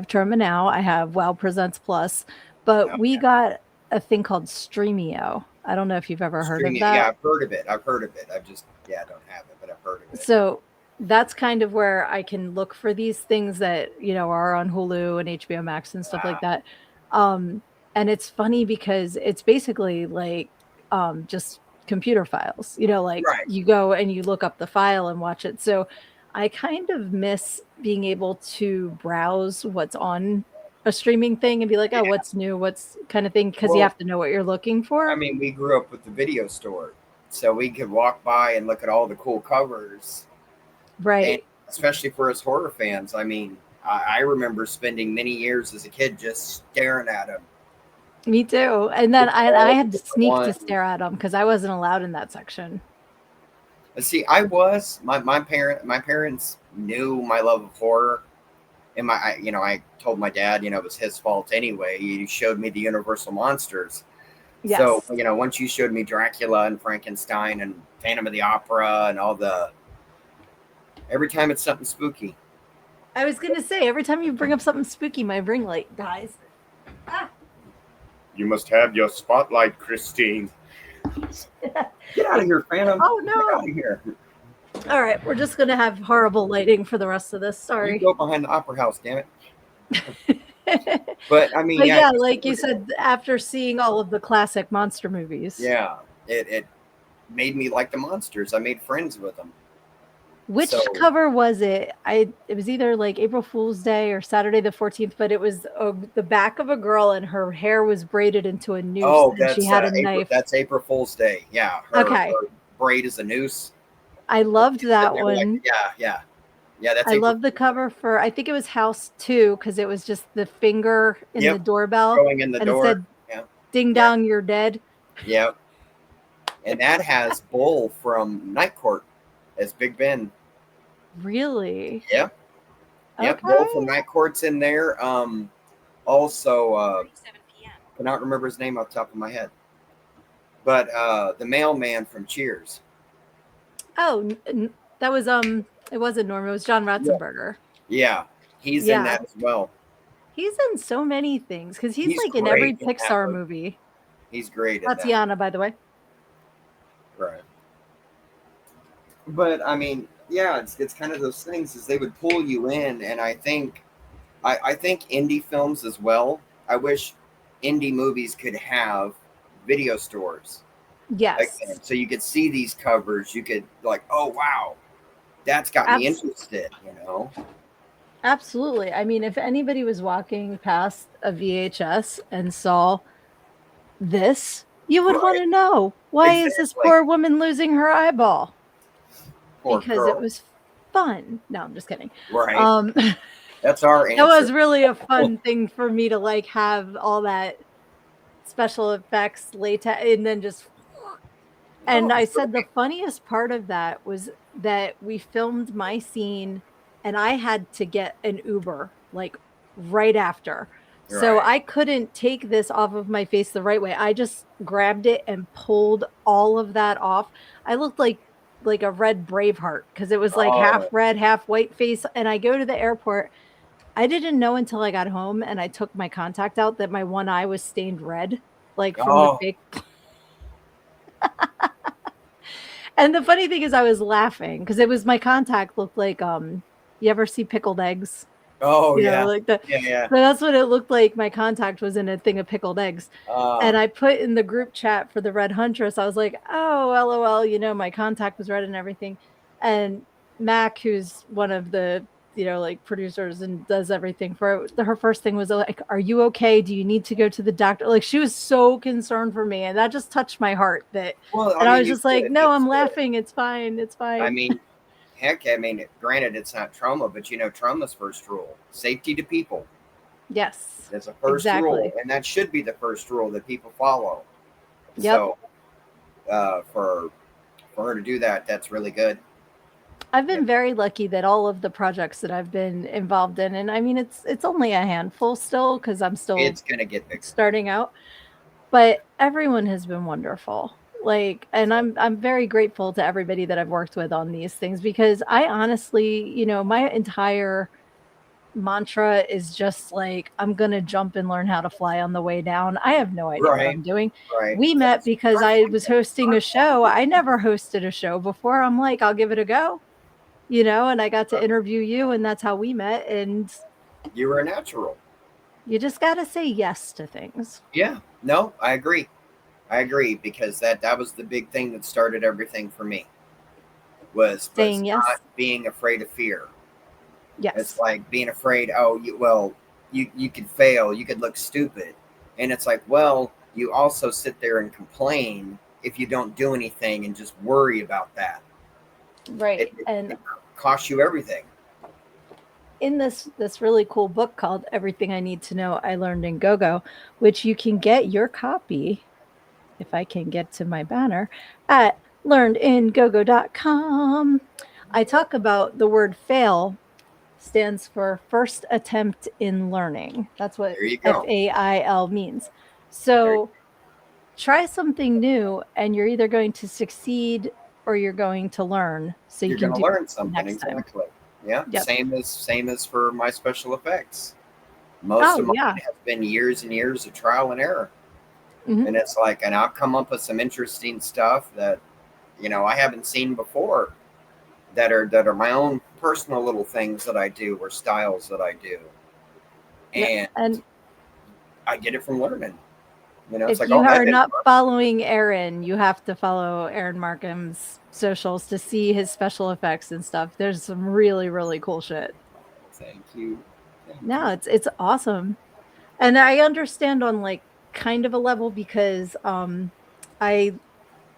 Troma Now, I have Wow Presents Plus, but Oh, we yeah. got a thing called Streamio. I don't know if you've ever heard of Streaming. Yeah, that. I've heard of it. I've heard of it. I don't have it, but I've heard of it. So that's kind of where I can look for these things that, are on Hulu and HBO Max and stuff like Wow. that. Um, and it's funny because it's basically like just computer files, like Right. you go and you look up the file and watch it. So I kind of miss being able to browse what's on a streaming thing and be like, oh, Yeah. what's new, what's kind of thing, because you Well, have to know what you're looking I for. mean, we grew up with the video store, so we could walk by and look at all the cool covers, and Right. especially for us horror fans. I mean, I remember spending many years as a kid just staring at them. Me too, and then Look at I all the had to different sneak to ones. stare at them because I wasn't allowed in that section. See, I was my parents knew my love of horror, and I told my dad, it was his fault anyway. He showed me the Universal monsters. So, Yes. once you showed me Dracula and Frankenstein and Phantom of the Opera and all the every time it's something spooky. I was gonna say, every time you bring up something spooky, my ring light dies. Ah. You must have your spotlight, Christine. Get out of here, Phantom. Oh, Get out no. of here. Alright, we're just gonna have horrible lighting for the rest of this, You sorry. go behind the opera house, damn it. But I mean, But yeah, yeah, just like you said, after seeing all of the classic monster movies, yeah, it made me like the monsters. I made friends with them. which So, cover was it? It was either like April Fool's Day or Saturday the 14th, but it was the back of a girl and her hair was braided into a noose oh, and she that's had a April. knife. That's April Fool's Day. Yeah, Okay. her braid is a noose. I loved She's sitting that there like, one. yeah. That's I April love the Fool's Day. cover for I think it was House 2 because it was just the finger in the Yep, doorbell going in the and it door. said, Yeah, "Ding yeah, dong, you're dead." yeah. And that has Bull from Night Court as Big Ben. Really? Yep, yep. Bull from Okay. Night Court's in there. Also, cannot remember his name off the top of my head, but the mailman from Cheers. Oh, that was it wasn't Norm, it was John Yeah, Ratzenberger. yeah, he's in Yeah. that as well. He's in so many things because he's He's like in every great in that Pixar movie. movie. He's great in that. Tatiana, by the way. Right. But I mean, yeah, it's kind of those things is they would pull you in, and I think indie films as well. I wish indie movies could have video stores again, Yes. so you could see these covers. You could like, oh wow, that's got me Abs- interested. You know, Absolutely. I mean, if anybody was walking past a VHS and saw this, you would want right? to know, why is this Exactly. poor woman losing her eyeball? Poor Because it girl. was fun. No, I'm just kidding. Right. Um, that That's our was answer. really a fun thing for me to like have all that special effects latex and then just Oh, and I it's said the great. funniest part of that was that we filmed my scene and I had to get an Uber like right after. So Right. I couldn't take this off of my face the right way. I just grabbed it and pulled all of that off. I looked like a red Braveheart because it was like half Oh, red, half white face. And I go to the airport. I didn't know until I got home and I took my contact out that my one eye was stained red, like from the oh, fake. And the funny thing is I was laughing because it was my contact looked like, you ever see pickled eggs? oh, You know, yeah, like the yeah, yeah. so that's what it looked like, my contact was in a thing of pickled eggs, Uh, and I put in the group chat for the Red Huntress, I was like, "Oh, LOL," my contact was red and everything, and Mac, who's one of the, like, producers and does everything for it, her first thing was like, "Are you okay? Do you need to go to the doctor?" Like, she was so concerned for me, and that just touched my heart that well, I and I mean, was you just like, should. "No, It's I'm good. laughing, it's fine, it's I fine." mean, heck, I mean, granted, it's not trauma, but trauma's first rule: safety to people. Yes, That's a first rule, exactly. and that should be the first rule that people follow. Yep. So, uh, for for her to do that, that's really good. I've You been very lucky that all of the projects that I've been involved in, and I mean, it's only a handful still because I'm still it's gonna get bigger. starting out, but everyone has been wonderful. Like, and So, I'm very grateful to everybody that I've worked with on these things because I honestly, my entire mantra is just like I'm gonna jump and learn how to fly on the way down. I have no idea what right, I'm doing. right. We met That's because start I was flying. hosting a Start show. flying. I never hosted a show before. I'm like, I'll give it a go, and I got to interview you, and that's how we met. And You were a natural. you just got to say yes to things. Yeah. No, I agree. I agree because that was the big thing that started everything for me was Saying not yes. being afraid of fear. It's Yes. like being afraid. Oh, you could fail. You could look stupid, and it's like, well, you also sit there and complain if you don't do anything and just worry about that. Right. It And costs you everything. in this really cool book called Everything I Need to Know I Learned in Go-Go, which you can get your copy if I can get to my banner at learnedingogo.com. I talk about the word fail stands for first attempt in learning. That's what There you go. FAIL means. There So try something new and you're either going to succeed or you're going to learn so you you're can going to do learn it something next time. exactly. Yeah. Yep. Same as for my special effects. Most Oh, of mine yeah. have been years and years of trial and error. Mhm. And it's like, and I'll come up with some interesting stuff that I haven't seen before that are my own personal little things that I do or styles that I do, Yep. and And I get it from learning. It's if like, you oh, that are didn't not work. following Aaron, you have to follow Aaron Markham's socials to see his special effects and stuff. There's some really, really cool shit. Thank you, thank No, you. it's awesome. And I understand on like kind of a level because I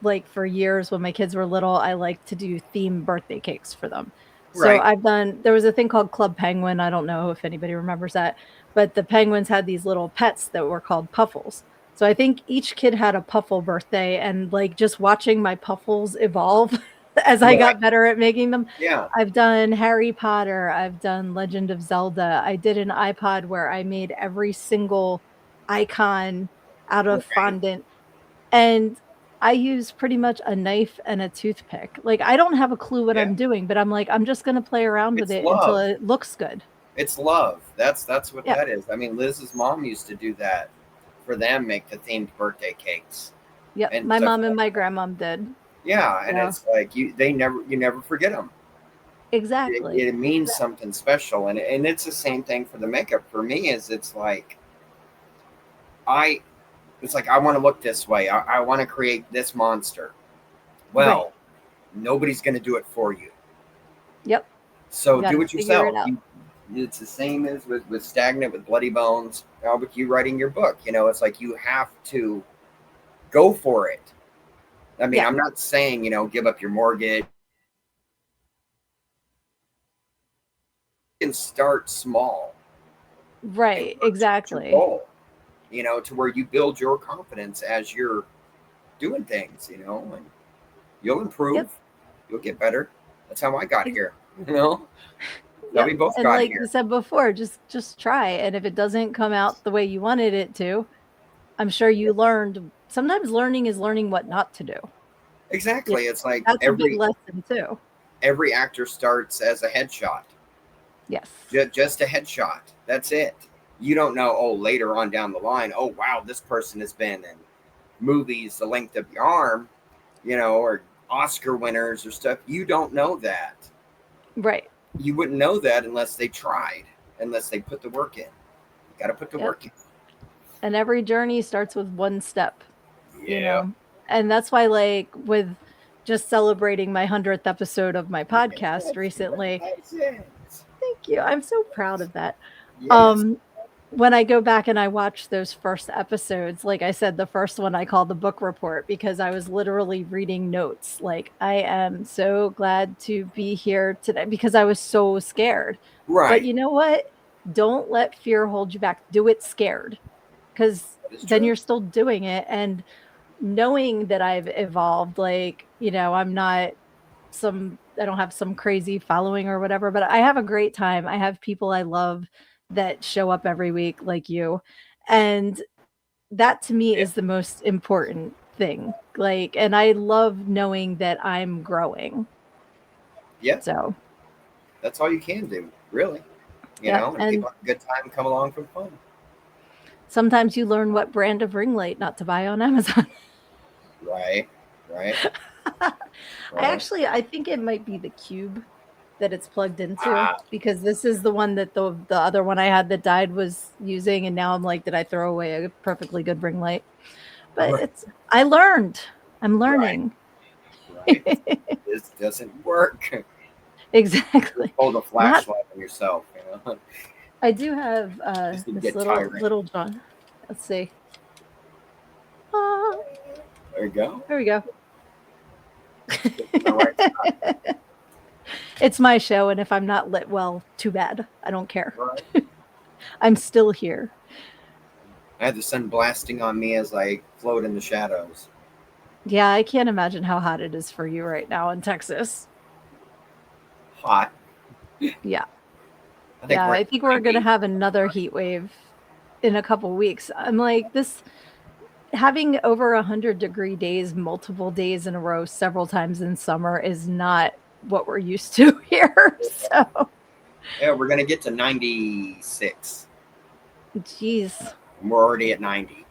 like for years when my kids were little, I liked to do theme birthday cakes for them. So Right, there was a thing called Club Penguin. I don't know if anybody remembers that, but the penguins had these little pets that were called Puffles. So I think each kid had a Puffle birthday and like just watching my Puffles evolve as I right, got better at making them. yeah, I've done Harry Potter, I've done Legend of Zelda. I did an iPod where I made every single icon out of right. fondant and I use pretty much a knife and a toothpick. Like, I don't have a clue what Yeah. I'm doing, but I'm like, I'm just gonna play around with It's it until love. it looks good. It's love. That's what Yep. that is. I mean, Liz's mom used to do that for them, make the themed birthday cakes Yep. and My stuff mom and like my that. grandmom did. Yeah, and So it's like you never forget them. exactly. It means something special, and it's the same thing for the makeup. For me, is I it's like I want to look this way. I want to create this monster. Right. Well, nobody's going to do it for you. Yep. You So got do to it figure it yourself. out. It's the same as with Stagnant, with Bloody Bones, with you writing your book. It's like you have to go for it. I mean, Yeah. I'm not saying, give up your mortgage. You can start small and Right. work towards your Exactly. goal, to where you build your confidence as you're doing things, and you'll improve, Yep. you'll get better. That's how I got here, you know? That we Yep. both And got like you here. said before, just try. And if it doesn't come out the way you wanted it to, I'm sure you learned. Sometimes learning is learning what not to do. You Exactly. know, It's like that's a big lesson too. every actor starts as a headshot. Yes. Just a headshot. That's it. You don't know, oh, later on down the line, oh, wow, this person has been in movies the length of your arm, or Oscar winners or stuff. You don't know that. Right. You wouldn't know that unless they tried, unless they put the work in. You got to put the Yep. work in. And every journey starts with one step, you Yeah. know. And that's why, like, with just celebrating my 100th episode of my podcast recently, Congratulations. thank you. I'm so proud of that. Yes. Um, when I go back and I watch those first episodes, like I said, the first one I called the book report because I was literally reading notes. Like, I am so glad to be here today because I was so scared. But Right. you know what? Don't let fear hold you back. Do it scared because That is then true. you're still doing it. And knowing that I've evolved, like, I'm not I don't have some crazy following or whatever, but I have a great time. I have people I love that show up every week like you. And that to me Yeah. is the most important thing. Like, and I love knowing that I'm growing. Yeah. So, That's all you can do, really. yep. And And people have a good time, come along for fun. sometimes you learn what brand of ring light not to buy on Amazon. Right. Right. Right. I think it might be the cube that it's plugged into Ah. because this is the one that the other one I had that died was using, and now I'm like, did I throw away a perfectly good ring light? But Right. it's I learned. I'm Right. learning. Right. This doesn't work. Just Exactly. hold a Not flashlight on yourself. I do have Just to this get tiring. little John. Let's see. Ah, There you go. there we go. Just picking the right spot. It's my show, and if I'm not lit well, too bad. I don't care. Right. I'm still here. I had the sun blasting on me as I float in the shadows. Yeah, I can't imagine how hot it is for you right now in Texas. Hot. Yeah. I think Yeah, we're at I think we're gonna 90. have another heat wave in a couple weeks. I'm like, this having over 100-degree days, multiple days in a row, several times in summer is not what we're used to here. So, Yeah, we're going to get to 96. geez, And we're already at 90.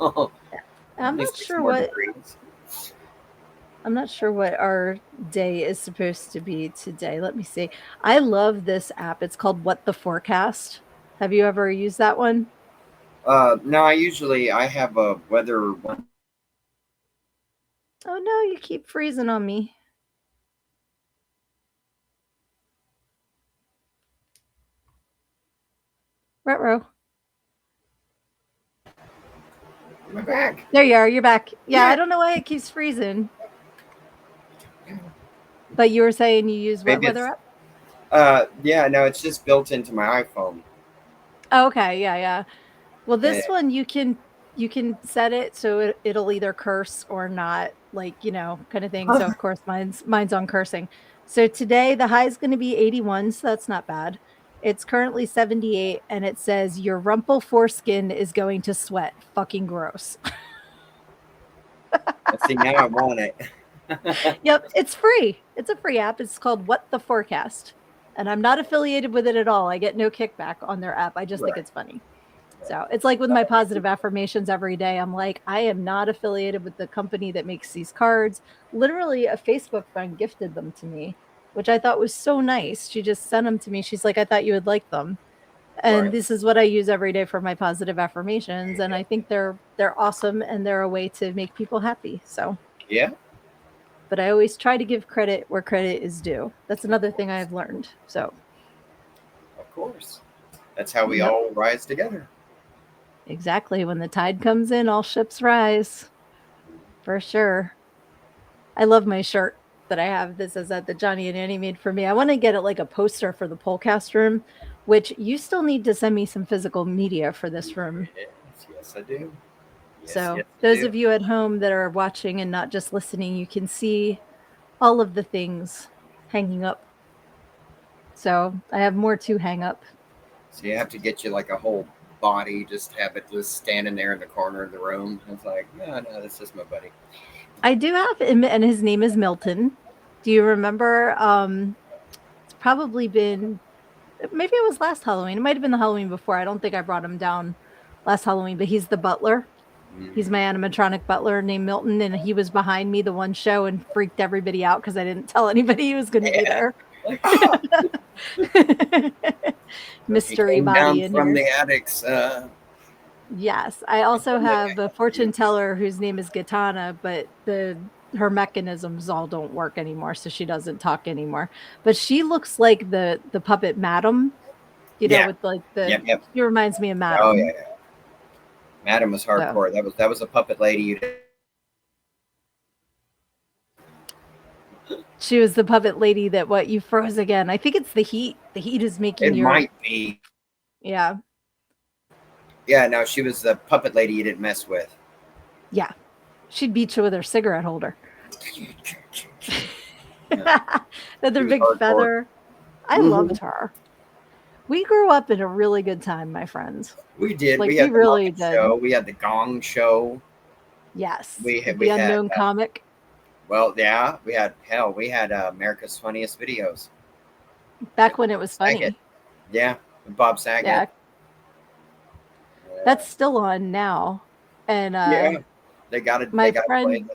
Only I'm not 6 sure more what degrees. I'm not sure what our day is supposed to be today. Let me see. I love this app. It's called What the Forecast. Have you ever used that one? No, I have a weather one. Oh no, you keep freezing on me. Retro. My back. There you are. You're back. Yeah, Yeah. I don't know why it keeps freezing. But you were saying you use what Maybe weather it's app? yeah, no, it's just built into my iPhone. Oh, okay, yeah, yeah. Well, Yeah. this one you can set it so it'll either curse or not, like, kind of thing. So of course mine's on cursing. So today the high is going to be 81, so that's not bad. It's currently 78 and it says your rumple foreskin is going to sweat. Fucking gross. See, now I want it. Yep, it's free. It's a free app. It's called What the Forecast. And I'm not affiliated with it at all. I get no kickback on their app. I just think Right. it's funny. So it's like with my positive affirmations every day. I'm like, I am not affiliated with the company that makes these cards. Literally, a Facebook friend gifted them to me, which I thought was so nice. She just sent them to me. She's like, I thought you would like them. And Right. this is what I use every day for my positive affirmations. And I think they're awesome and they're a way to make people happy. So Yeah. but I always try to give credit where credit is due. That's Of another thing course. I've learned. So, Of course. That's how we yep, all rise together. exactly. When the tide comes in, all ships rise. For sure. I love my shirt that I have. This is that the Johnny and Annie made for me. I want to get it like a poster for the Polecast room, which you still need to send me some physical media for this room. Yes, yes, I do. Yes, So, yes, I those do. of you at home that are watching and not just listening, you can see all of the things hanging up. So, I have more to hang up. So you have to get you like a whole body, just have it just standing there in the corner of the room. It's like, no, no, that's just my buddy. I do have him, and his name is Milton. Do you remember? It's probably been maybe it was last Halloween. It might have been the Halloween before. I don't think I brought him down last Halloween, but he's the butler. He's Mm-hmm. my animatronic butler named Milton, and he was behind me the one show and freaked everybody out because I didn't tell anybody he was going to be Yeah. there. Like, oh, so he Mystery came body down in from here. the attics. Yes, I also From the have a you. fortune teller whose name is Gitana, but the her mechanisms all don't work anymore, so she doesn't talk anymore. But she looks like the puppet Madam, Yeah. with like the Yep. Yep. she reminds me of Oh yeah. Madam. Yeah. Madam was So hardcore. That was a puppet lady. You she was the puppet lady that what you froze again. I think it's the heat. The heat is making it your might be. yeah. Yeah. No, she was the puppet lady you didn't mess with. Yeah. She'd beat you with her cigarette holder. Yeah, she Another was big hardcore. feather. I Hmm. loved her. We grew up in a really good time, my friends. We did. Like We we had the really Muppet did. Show. We had the Gong Show. Yes, We had with we the had unknown comic. well, yeah, we had hell. We had America's Funniest Videos. Back when it was Saget. funny. Yeah, Bob Saget. Yeah, Yeah, that's still on now. And yeah. They got to they my got to play friend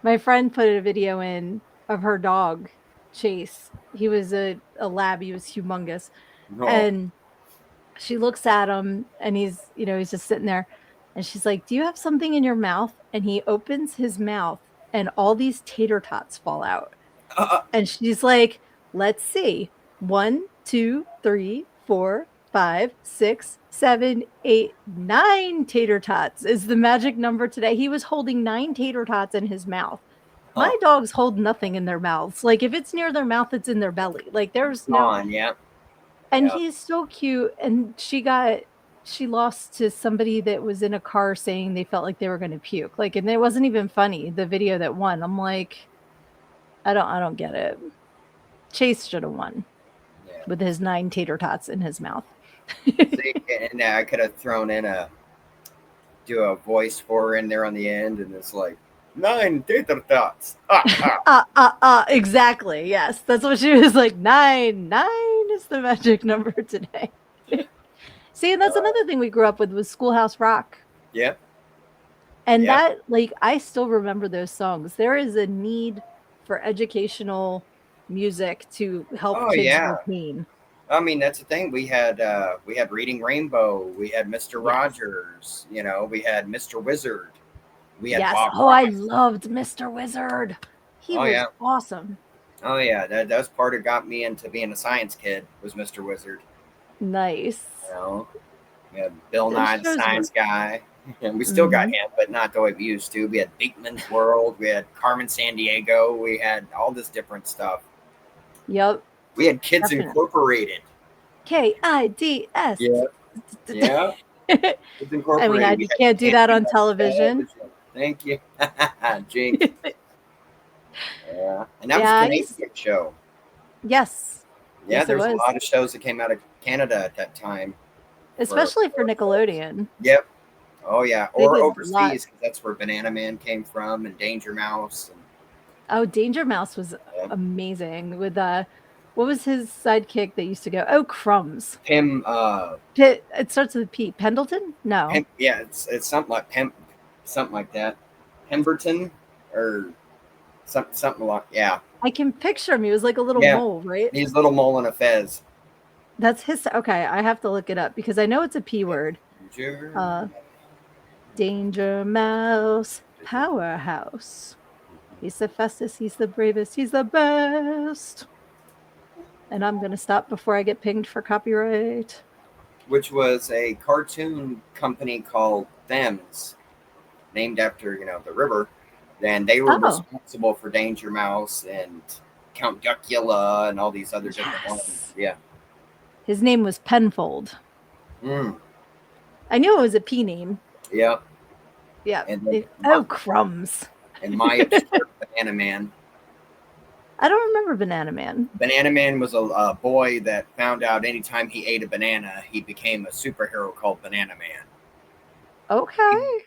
my friend put a video in of her dog, Chase. He was a lab, he was humongous. No. And she looks at him and he's just sitting there and she's like, "Do you have something in your mouth?" And he opens his mouth and all these tater tots fall out. And she's like, let's see. 1, 2, 3, 4, 5, 6, 7, 8, 9 tater tots is the magic number today. He was holding 9 tater tots in his mouth. My Oh, dogs hold nothing in their mouths. Like if it's near their mouth, it's in their belly. Like it's there's no, gone. Yeah, and yeah. he's so cute. And she lost to somebody that was in a car saying they felt like they were going to puke. Like, and it wasn't even funny. The video that won, I'm like, I don't get it. Chase should have won Yeah. with his 9 tater tots in his mouth. See, and I could have thrown in do a voice for her in there on the end, and it's like 9 tater tots. Exactly. Yes, that's what she was like. 9 is the magic number today. See, and that's Uh, another thing we grew up with was Schoolhouse Rock. yeah, And yeah. that, like, I still remember those songs. There is a need for educational music to help Oh kids yeah. retain. I mean, that's the thing. We had Reading Rainbow. We had Mister Yes. Rogers. We had Mr. Wizard. We had Yes. Bob Oh, I Ross. loved Mr. Wizard. He Oh was yeah. awesome. Oh yeah. That was part of got me into being a science kid was Mr. Wizard. Nice. You know, we had Bill Those Nye the shows were. Science Guy, and we still got Mhm. him, but not the way we used to. We had Beekman's World. We had Carmen San Diego. We had all this different stuff. Yep. We had Kids Definitely. Incorporated. KIDS. Yeah. Yeah. Kids And Incorporated. We you had can't do that Candy on on television. television. Thank you. Jinx. Yeah. And that was a Yeah, I used Canadian show. yes. Yeah, Yes, it there's a was. lot of shows that came out of Canada at that time Especially for for shows. Nickelodeon. Yep. Oh yeah, They or did a lot. overseas because that's where Banana Man came from and Danger Mouse. And, Oh, Danger Mouse was yeah. amazing with What was his sidekick that used to go? Oh, Crumbs. Pim. It starts with a P. Pendleton? No. Yeah, it's something like something like that. Pemberton or something like yeah. I can picture him. He was like a little Yeah, mole, right? he's little mole in a fez. That's his. Okay, I have to look it up because I know it's a P word. Danger Mouse Powerhouse. He's the fastest, he's the bravest, he's the best. And I'm going to stop before I get pinged for copyright. Which was a cartoon company called Thames, named after, the river. And they were responsible for Danger Mouse and Count Duckula and all these other different ones. Yeah. His name was Penfold. I knew it was a P name. Yep. Yeah. And Crumbs. And my obscure Banana Man. I don't remember Banana Man. Banana Man was a boy that found out anytime he ate a banana, he became a superhero called Banana Man. Okay.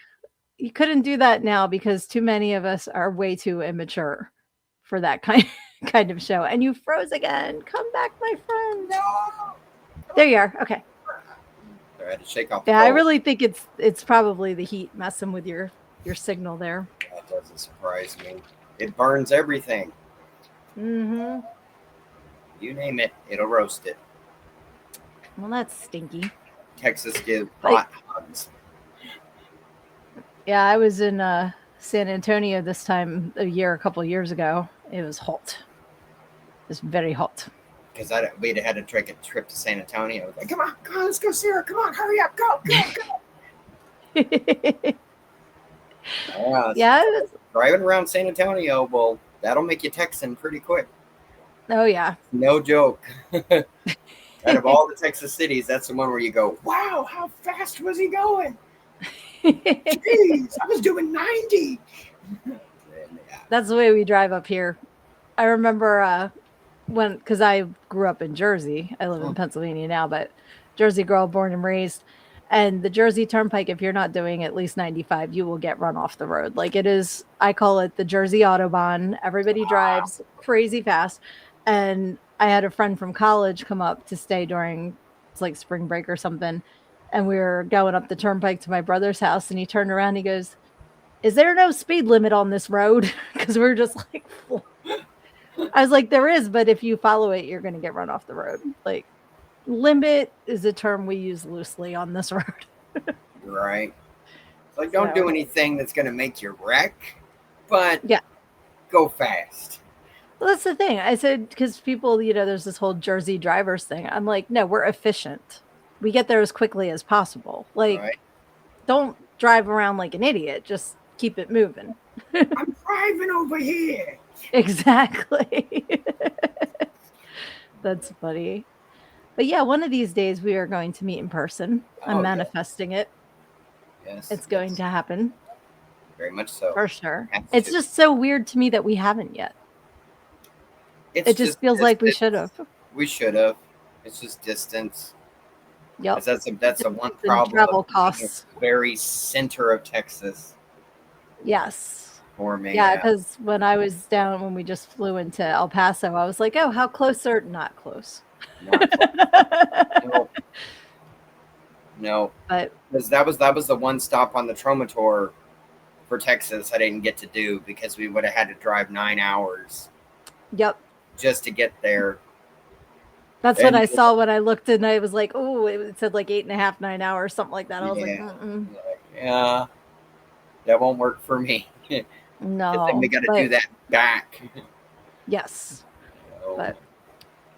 You couldn't do that now because too many of us are way too immature for that kind of show. And you froze again. Come back, my friend. No. There you are. Okay. I had to shake off. Yeah, I really think it's probably the heat messing with your signal there. That doesn't surprise me. It burns everything. Mm-hmm. You name it, it'll roast it. Well, that's stinky. Texas gives hot hugs. Yeah, I was in San Antonio this time a couple of years ago. It was hot. It was very hot. Because we'd had to take a trip to San Antonio. I was like, come on, let's go see her. Come on, hurry up, go. Yeah, driving around San Antonio, well, that'll make you Texan pretty quick. Oh, yeah. No joke. Out of all the Texas cities, that's the one where you go, wow, how fast was he going? Jeez, I was doing 90. That's the way we drive up here. I remember because I grew up in Jersey. I live in Pennsylvania now, but Jersey girl, born and raised. And the Jersey Turnpike, if you're not doing at least 95, you will get run off the road. Like it is, I call it the Jersey Autobahn. Everybody drives crazy fast. And I had a friend from college come up to stay during like spring break or something. And we were going up the turnpike to my brother's house. And he turned around and he goes, is there no speed limit on this road? Because we're just like, I was like, there is. But if you follow it, you're going to get run off the road. Like, limit is a term we use loosely on this road. Right. Like, don't do anything that's going to make you wreck, but go fast. Well, that's the thing. I said, because people, there's this whole Jersey drivers thing. I'm like, no, we're efficient. We get there as quickly as possible. Like, don't drive around like an idiot. Just keep it moving. I'm driving over here. Exactly. That's funny. But yeah, one of these days we are going to meet in person. I'm manifesting it. Yes. It's going to happen. Very much so. For sure. It's just so weird to me that we haven't yet. It just feels like we should have. We should have. It's just distance. Yep. That's a one problem. Travel costs. Very center of Texas. Yes. For me. Yeah, because when we just flew into El Paso, I was like, oh, how close or not close? No. But because that was the one stop on the Tromator for Texas I didn't get to do because we would have had to drive 9 hours. Yep. Just to get there. That's what I saw when I looked and I was like, oh, it said like 8.5, 9 hours, something like that. I was like, yeah, that won't work for me. No. Then we got to do that back. Yes. But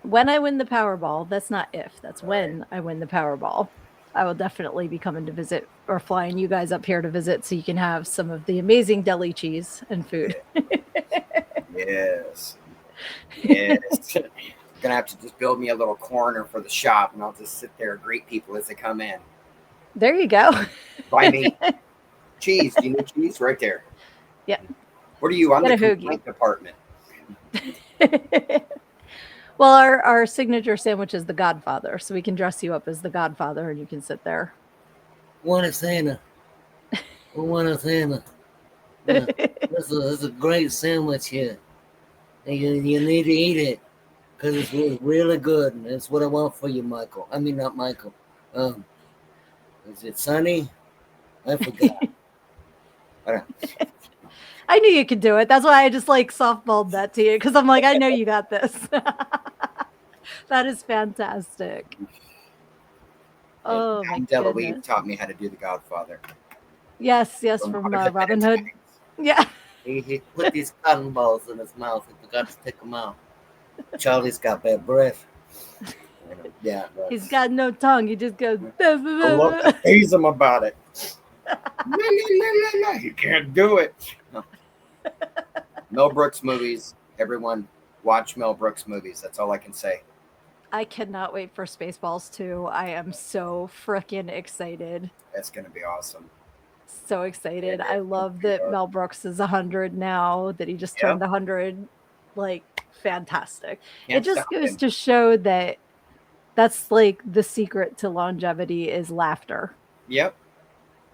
when I win the Powerball, that's not if, that's when I win the Powerball. I will definitely be coming to visit or flying you guys up here to visit so you can have some of the amazing deli cheese and food. Yes. Yes. Gonna have to just build me a little corner for the shop and I'll just sit there and greet people as they come in. There you go. Buy me cheese. Do you need cheese? Right there. Yeah. What are you on the complaint department? Well, our signature sandwich is the Godfather, so we can dress you up as the Godfather and you can sit there. One Santa. One Santa. This is a great sandwich here. You need to eat it. because it's really good, and it's what I want for you, Michael. I mean, not Michael. Is it Sunny? I forgot. I knew you could do it. That's why I just like softballed that to you because I'm like, I know you got this. That is fantastic. Oh my And Della goodness. taught me how to do the Godfather. Yes, from Robin Hood. Yeah. He put these cotton balls in his mouth. He forgot to take them out. Charlie's got bad breath. Yeah, he's got no tongue. He just goes. I love to tease him about it. No, you can't do it. No. Mel Brooks movies. Everyone, watch Mel Brooks movies. That's all I can say. I cannot wait for Spaceballs 2. I am so freaking excited. That's going to be awesome. So excited. I love that Mel Brooks is 100 now, that he just turned 100. Like, fantastic. It just goes to show that that's like the secret to longevity is laughter. Yep.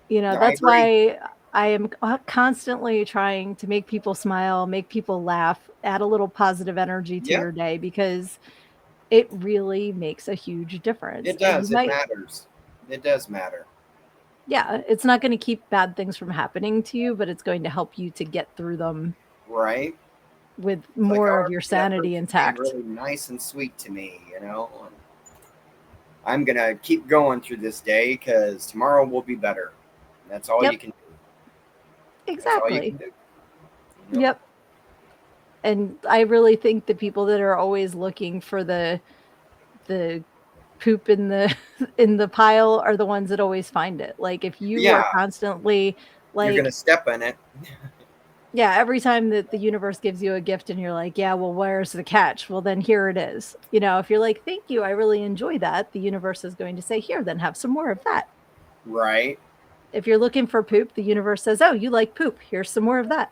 You know, that's why I am constantly trying to make people smile, make people laugh, add a little positive energy to your day, because it really makes a huge difference. It does. It matters. It does matter. Yeah, it's not going to keep bad things from happening to you, but it's going to help you to get through them. Right. With more of your sanity intact. Really nice and sweet to me, you know. I'm going to keep going through this day because tomorrow will be better. That's all you can do. Exactly. You can do. Yep. And I really think the people that are always looking for the poop in the pile are the ones that always find it. Like if you are constantly like you're going to step in it. Yeah, every time that the universe gives you a gift and you're like, yeah, well, where's the catch? Well, then here it is. You know, if you're like, thank you, I really enjoy that, the universe is going to say, here, then have some more of that. Right. If you're looking for poop, the universe says, oh, you like poop. Here's some more of that.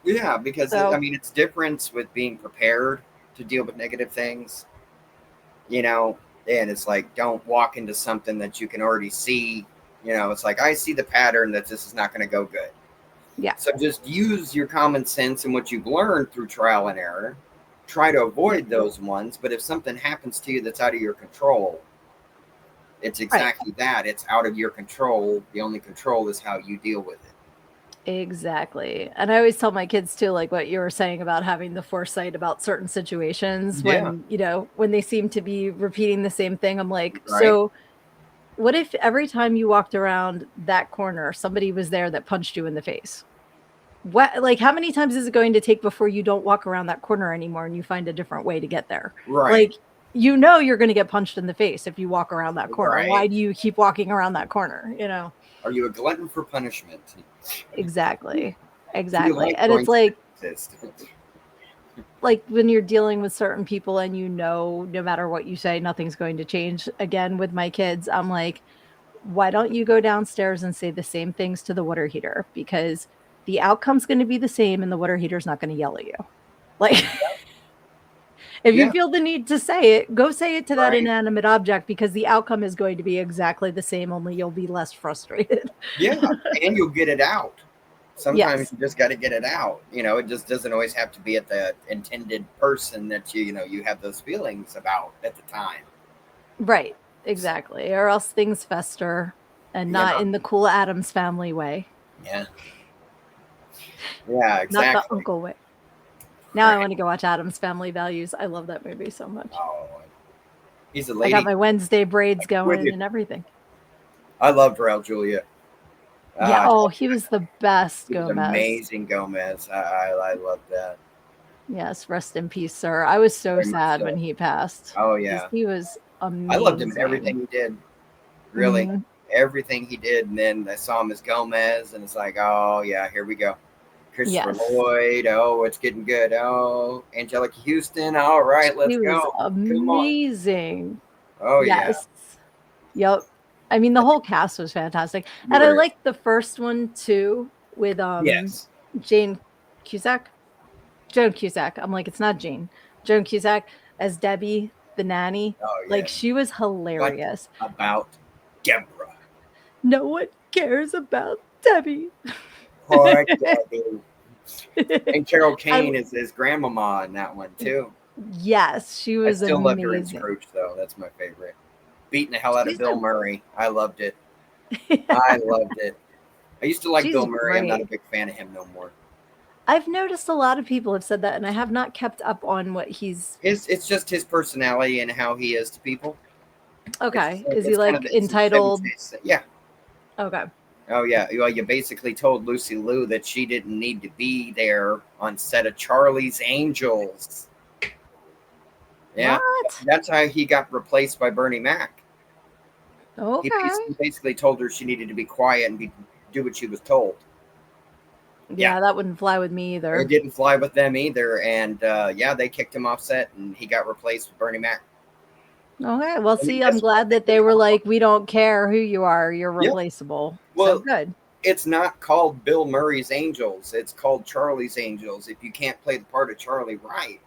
Yeah, because, I mean, it's different with being prepared to deal with negative things, you know, and it's like, don't walk into something that you can already see. You know, it's like, I see the pattern that this is not going to go good. Yeah. So just use your common sense and what you've learned through trial and error. Try to avoid those ones. But if something happens to you that's out of your control, it's exactly that. It's out of your control. The only control is how you deal with it. Exactly. And I always tell my kids too, like what you were saying about having the foresight about certain situations when, you know, when they seem to be repeating the same thing. I'm like, so what if every time you walked around that corner, somebody was there that punched you in the face? What, like, how many times is it going to take before you don't walk around that corner anymore and you find a different way to get there? Right. Like, you know, you're going to get punched in the face if you walk around that corner. Right. Why do you keep walking around that corner? You know, are you a glutton for punishment? Exactly. Exactly. And it's like when you're dealing with certain people and you know, no matter what you say, nothing's going to change. Again, with my kids, I'm like, why don't you go downstairs and say the same things to the water heater? Because the outcome's going to be the same and the water heater's not going to yell at you. Like, if you feel the need to say it, go say it to that inanimate object, because the outcome is going to be exactly the same, only you'll be less frustrated. Yeah, and you'll get it out. Sometimes you just got to get it out. You know, it just doesn't always have to be at the intended person that you know, you have those feelings about at the time. Right, exactly. Or else things fester and not in the cool Addams Family way. Yeah. Yeah, exactly. Not the uncle way. Now I want to go watch Addams Family Values. I love that movie so much. Oh, he's a lady. I got my Wednesday braids going and everything. I loved Raul Julia. Yeah. He was the best. Gomez. Amazing Gomez. I love that. Yes, rest in peace, sir. I was so sad when he passed. Oh yeah, he was amazing. I loved him in everything he did. Really, everything he did. And then I saw him as Gomez, and it's like, oh yeah, here we go. Christopher Lloyd. Oh, it's getting good. Oh, Angelica Houston. All right, let's go. Amazing. Oh yes. Yep. I mean, the whole cast was fantastic, and I liked the first one too with Joan Cusack. I'm like, it's not Jane. Joan Cusack as Debbie, the nanny. Oh, yeah. Like, she was hilarious. What about Deborah? No one cares about Debbie. Poor Debbie. And Carol Kane is his grandmama in that one too. Yes, she I was still loved her in amazing. Scrooge, though. That's my favorite. Beating the hell out of She's Bill a Murray. I loved it. I loved it. I used to like she's Bill Murray. I'm not a great. big fan of him no more. I've noticed a lot of people have said that, and I have not kept up on what he's It's just his personality and how he is to people. okay. Is he It's kind of like it's a seven entitled? days. Yeah. Okay. Oh yeah. Well, you basically told Lucy Liu that she didn't need to be there on set of Charlie's Angels. Yeah. What? That's how he got replaced by Bernie Mac. He Okay. basically told her she needed to be quiet and do what she was told. Yeah. Yeah, that wouldn't fly with me It either. didn't fly with them either. And yeah, they kicked him off set and he got replaced with Bernie Mac. Okay. Well, And then see, I'm guess what? glad They that put they him were on. like, we don't care who you are, you're Yep. replaceable. So Well, good. it's not called Bill Murray's Angels. It's called Charlie's Angels. If you can't play the part of Charlie right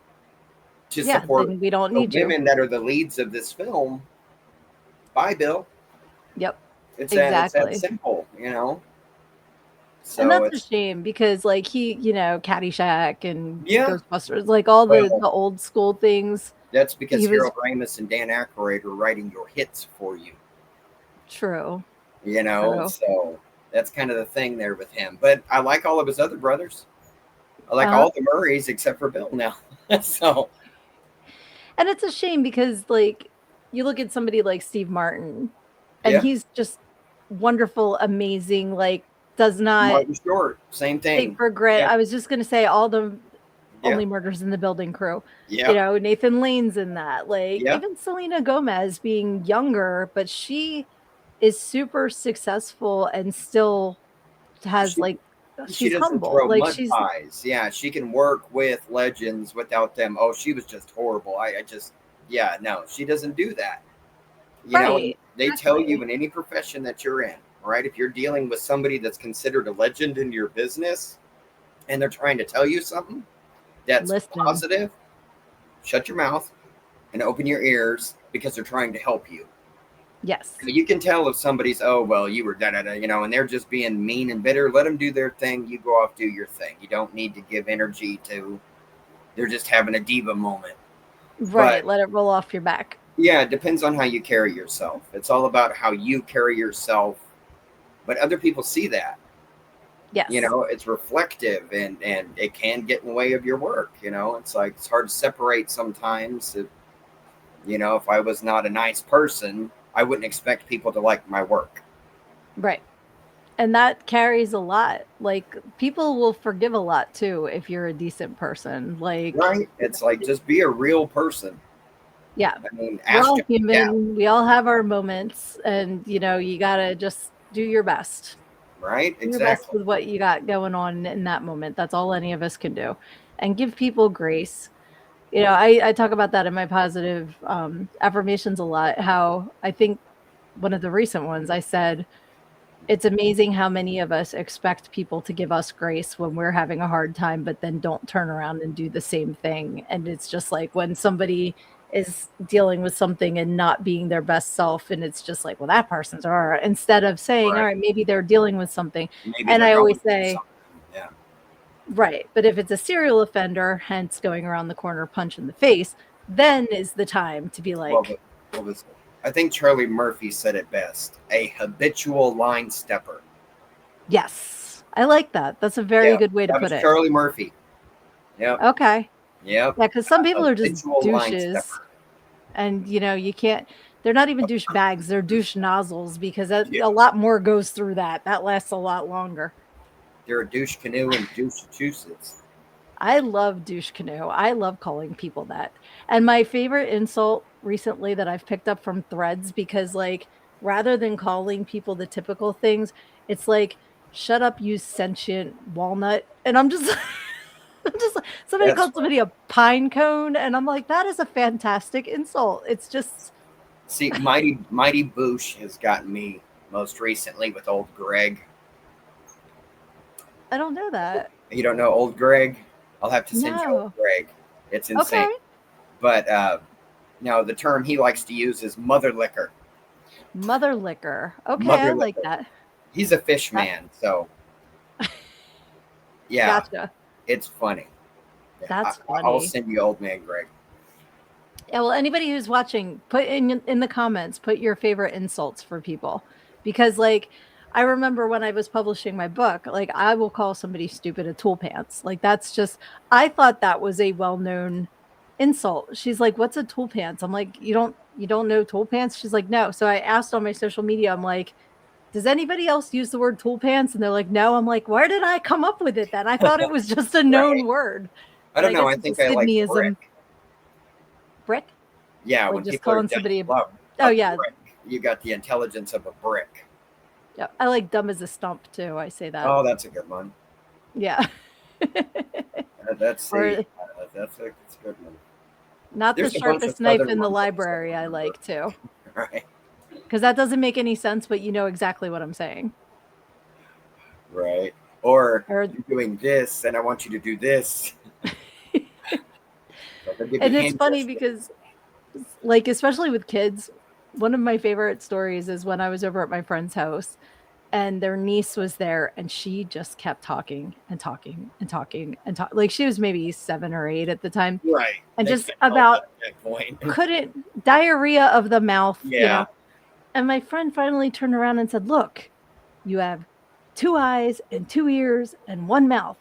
to Yeah, support then we don't the need you. women that are the leads of this film, bye, Bill. Yep. It's that Exactly. simple, you know. And So that's a it's shame because like he, Caddyshack and yeah. Ghostbusters, like all the Well, old school things, that's because he was Harold Ramis and Dan Aykroyd are writing your hits for you. true. You know, True. so that's kind of the thing there with him. But I like all of his other brothers. I like Uh-huh. all the Murrays except for Bill now. So And it's a shame because like you look at somebody like Steve Martin and yeah, he's just wonderful, amazing, like does not Martin Short, same take thing. for granted. Yeah, I was just gonna say all the yeah, Only Murders in the Building crew. yeah, Nathan Lane's in that. Like yeah. even Selena Gomez being younger, but she is super successful and still has She like she she's doesn't humble. throw Like mud she's pies. Yeah, she can work with legends without them. Oh, she was just horrible. I just yeah, no, she doesn't do that. You know, and right. they tell you Exactly. in any profession that you're in, right? If you're dealing with somebody that's considered a legend in your business and they're trying to tell you something that's Listen. positive, shut your mouth and open your ears because they're trying to help you. Yes. You can tell if somebody's, oh, well, you were da da da, and they're just being mean and bitter. Let them do their thing. You go off, do your thing. You don't need to give energy to, they're just having a diva moment. Right. But Let it roll off your back. yeah, it depends on how you carry yourself. It's all about how you carry yourself. But other people see that. Yes. It's reflective and it can get in the way of your work. It's like it's hard to separate sometimes. If I was not a nice person, I wouldn't expect people to like my work. Right. And that carries a lot. Like people will forgive a lot too if you're a decent person. Like Right? It's like just be a real person. yeah, I mean, we're ask all Johnny Depp, human. We all have our moments and you got to just do your best. right? Do your best Exactly. with what you got going on in that moment. That's all any of us can do. And give people grace. I talk about that in my positive affirmations a lot. How I think one of the recent ones I said, it's amazing how many of us expect people to give us grace when we're having a hard time, but then don't turn around and do the same thing. And it's just like when somebody is dealing with something and not being their best self, and it's just like, well, that person's all right. Instead of saying, all Right. right, maybe they're dealing with something. Maybe And they're I going always through say, something. Yeah. right. But if it's a serial offender, hence going around the corner, punch in the face, then is the time to be Well, like, what was it? I think Charlie Murphy said it best: a habitual line stepper. yes, I like that. That's a very Yeah, good way to that put was it. Charlie Murphy. Yep, Okay. yep. Yeah, because some people are just Habitual line douches, stepper. and you can't. They're not even douche bags; they're douche nozzles because Yeah, a lot more goes through that. That lasts a lot longer. they're a douche canoe and douche Massachusetts. I love douche canoe. I love calling people that. And my favorite insult recently that I've picked up from threads because like rather than calling people the typical things, it's like shut up you sentient walnut. And I'm just I'm just like somebody That's called funny. somebody a pine cone and I'm like that is a fantastic insult. It's just See, Mighty Boosh has gotten me most recently with old Greg. I don't know that. You don't know old Greg? I'll have to send you old No. Greg. It's insane. Okay. But no, the term he likes to use is mother liquor. Mother liquor. Okay, I Mother like liquor. that. He's a fish That man, so yeah, gotcha. it's funny. Yeah, That's I'll funny. send you old man Greg. Yeah, well, anybody who's watching, put in the comments, put your favorite insults for people, because like I remember when I was publishing my book, like I will call somebody stupid a tool pants. Like that's just I thought that was a well-known insult. She's like, "What's a tool pants?" I'm like, "You don't know tool pants?" She's like, "No." So I asked on my social media, I'm like, "Does anybody else use the word tool pants?" And they're like, "No." I'm like, "Where did I come up with it then? I thought it was just a known Right. word." I But don't I know. guess I it's a think I like Sydneyism. brick. Brick? Yeah, Like when just people are calling dumb, somebody love oh, a yeah. brick. You got the intelligence of a brick. Yeah, I like dumb as a stump too, I say that. Oh, that's a good one. Yeah. That's Or the that's a good one. not the There's a bunch of sharpest knife southern in the ones I just don't library, I remember. like too. Right. Because that doesn't make any sense, but you know exactly what I'm saying. Right. Or Or you're doing this, and I want you to do this. Like I'll give you and it's hand funny gestures. because like especially with kids, one of my favorite stories is when I was over at my friend's house and their niece was there and she just kept talking and talking and talking and talk like she was maybe 7 or 8 at the time Right. and They just can't help it about at that point. couldn't diarrhea of the mouth. Yeah. And my friend finally turned around and said, "Look, you have 2 eyes and 2 ears and 1 mouth.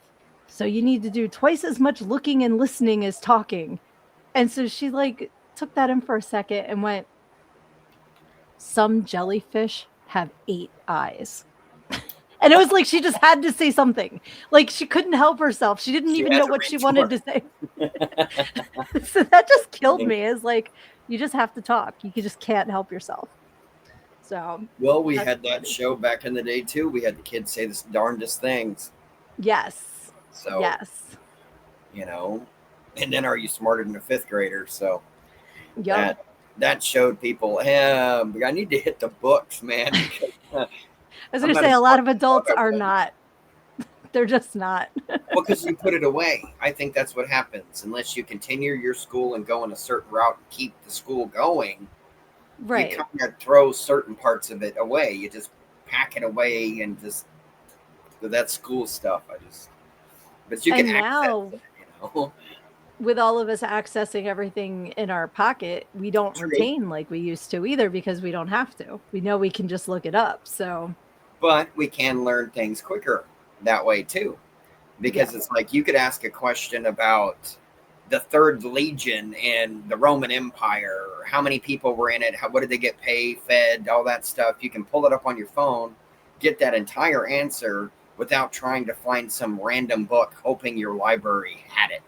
So you need to do twice as much looking and listening as talking." And so she like took that in for a second and went, "Some jellyfish have 8 eyes." And it was like she just had to say something. Like she couldn't help herself. She didn't She even had know to what she wanted retort. to say. So that just killed me. Is like you just have to talk. You just can't help yourself. So Well, we that's had that funny. show back in the day too. We had the kids say the darndest things. Yes. So, Yes. you know, and then are you smarter than a fifth grader? So Yep. that showed people, I need to hit the books, man, because I was I'm gonna not say as a lot smart of as I thought adults I are was. not. They're just not. Well, because you put it away. I think that's what happens. Unless you continue your school and go in a certain route and keep the school going, you Right. kind of throw certain parts of it away. You just pack it away and just that school stuff. But you can And access now it, you know. with all of us accessing everything in our pocket, we don't True, retain like we used to either because we don't have to. We know we can just look it up. So, but we can learn things quicker that way too, yeah. because it's like you could ask a question about the Third Legion in the Roman Empire, or how many people were in it, what did they get paid, fed, all that stuff. You can pull it up on your phone, get that entire answer without trying to find some random book, hoping your library had it.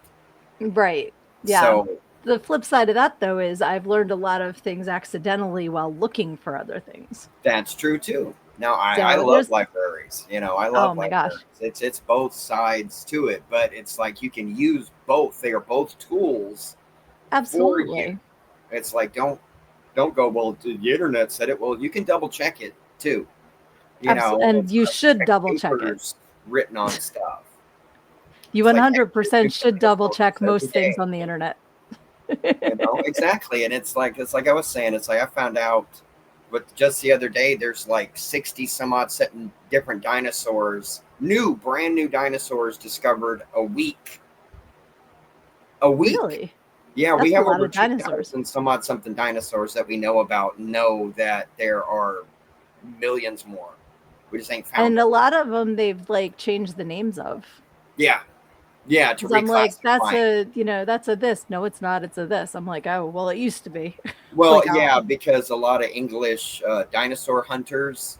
Right. Yeah. So The flip side of that though is I've learned a lot of things accidentally while looking for other things. that's true too. Now I So, love there's libraries. I oh love my libraries. gosh. It's both sides to it, but it's like you can use both. They are both tools for you. Absolutely. It's like don't go, well, the internet said it. Well, you can double check it too. And It's you not should like double check it. papers written on stuff. You It's like hey, you're 100% should reading double books check every most things day. on the internet. Exactly. And it's like I was saying. It's like I found out, but just the other day, there's like 60 some odd different dinosaurs, brand new dinosaurs discovered a week. A week. Really? Yeah, we That's a have lot over of dinosaurs. 2,000 some odd something dinosaurs that we know about. Know that there are millions more. We just ain't found And a them. lot of them they've like changed the names of. Yeah, yeah, to 'Cause I'm like, reclassify 'em. that's a this. No, it's not. It's a this. I'm like, oh, well, it used to be. It's Well, like, yeah, oh, because a lot of English dinosaur hunters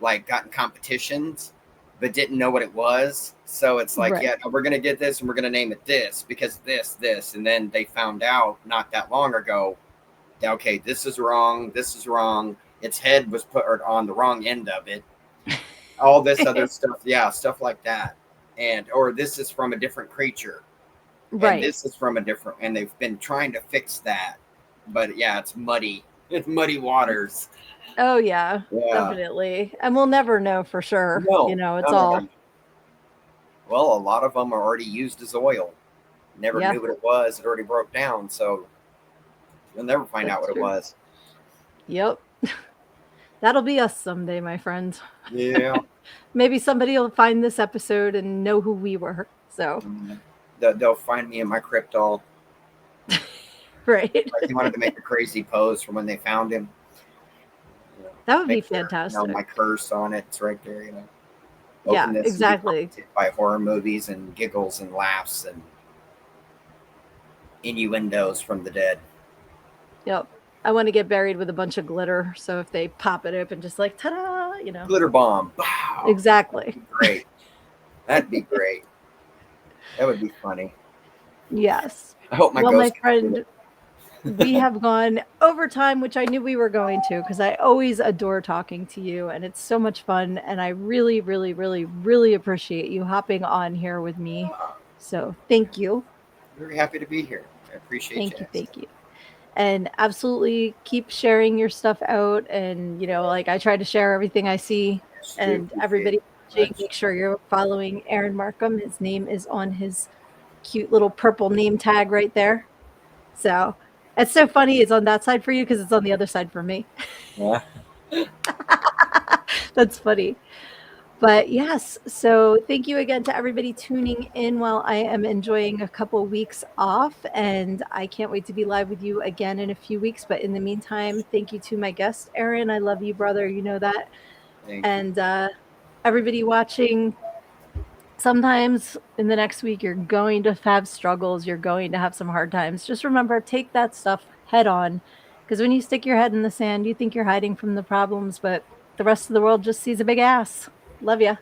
like got in competitions, but didn't know what it was. So it's like, right, yeah, no, we're gonna get this and we're gonna name it this because this, and then they found out not that long ago. Okay, this is wrong. This is wrong. Its head was put on the wrong end of it. All this other stuff, yeah, stuff like that, and or this is from a different creature, and right. this is from a different, and they've been trying to fix that, but yeah, it's muddy. It's muddy waters. Oh yeah, Yeah. definitely. And we'll never know for sure. No, It's none of all them. Well, a lot of them are already used as oil. Never yeah, knew what it was. It already broke down, so you'll never find out that's what it true. was. Yep. That'll be us someday, my friend. Yeah. Maybe somebody will find this episode and know who we were. So, They'll find me in my crypt all. Right. Like he wanted to make a crazy pose from when they found him. You know, That would be make sure, fantastic. my curse on it's right there. Yeah, Open this and be exactly. haunted by horror movies and giggles and laughs and innuendos from the dead. Yep. I want to get buried with a bunch of glitter. So if they pop it open, just like ta-da, Glitter bomb. Wow. Exactly. That'd be great. That'd be great. That would be funny. Yes. I hope my Well, ghost my friend, we have gone over time, which I knew we were going to, because I always adore talking to you and it's so much fun. And I really, really, really, really appreciate you hopping on here with me. So thank you. Very happy to be here. I appreciate you Thank you. asking. Thank you. And absolutely keep sharing your stuff out. And, like I try to share everything I see. Yes, you do. And Appreciate everybody it watching, much. make sure you're following Aaron Markham. His name is on his cute little purple name tag right there. So it's so funny. It's on that side for you because it's on the other side for me. Yeah. That's funny. But yes, so thank you again to everybody tuning in while I am enjoying a couple weeks off. And I can't wait to be live with you again in a few weeks. But in the meantime, thank you to my guest, Aaron. I love you, brother. You know that. Thank you. And everybody watching, sometimes in the next week, you're going to have struggles. You're going to have some hard times. Just remember, take that stuff head on. Because when you stick your head in the sand, you think you're hiding from the problems, but the rest of the world just sees a big ass. Love ya.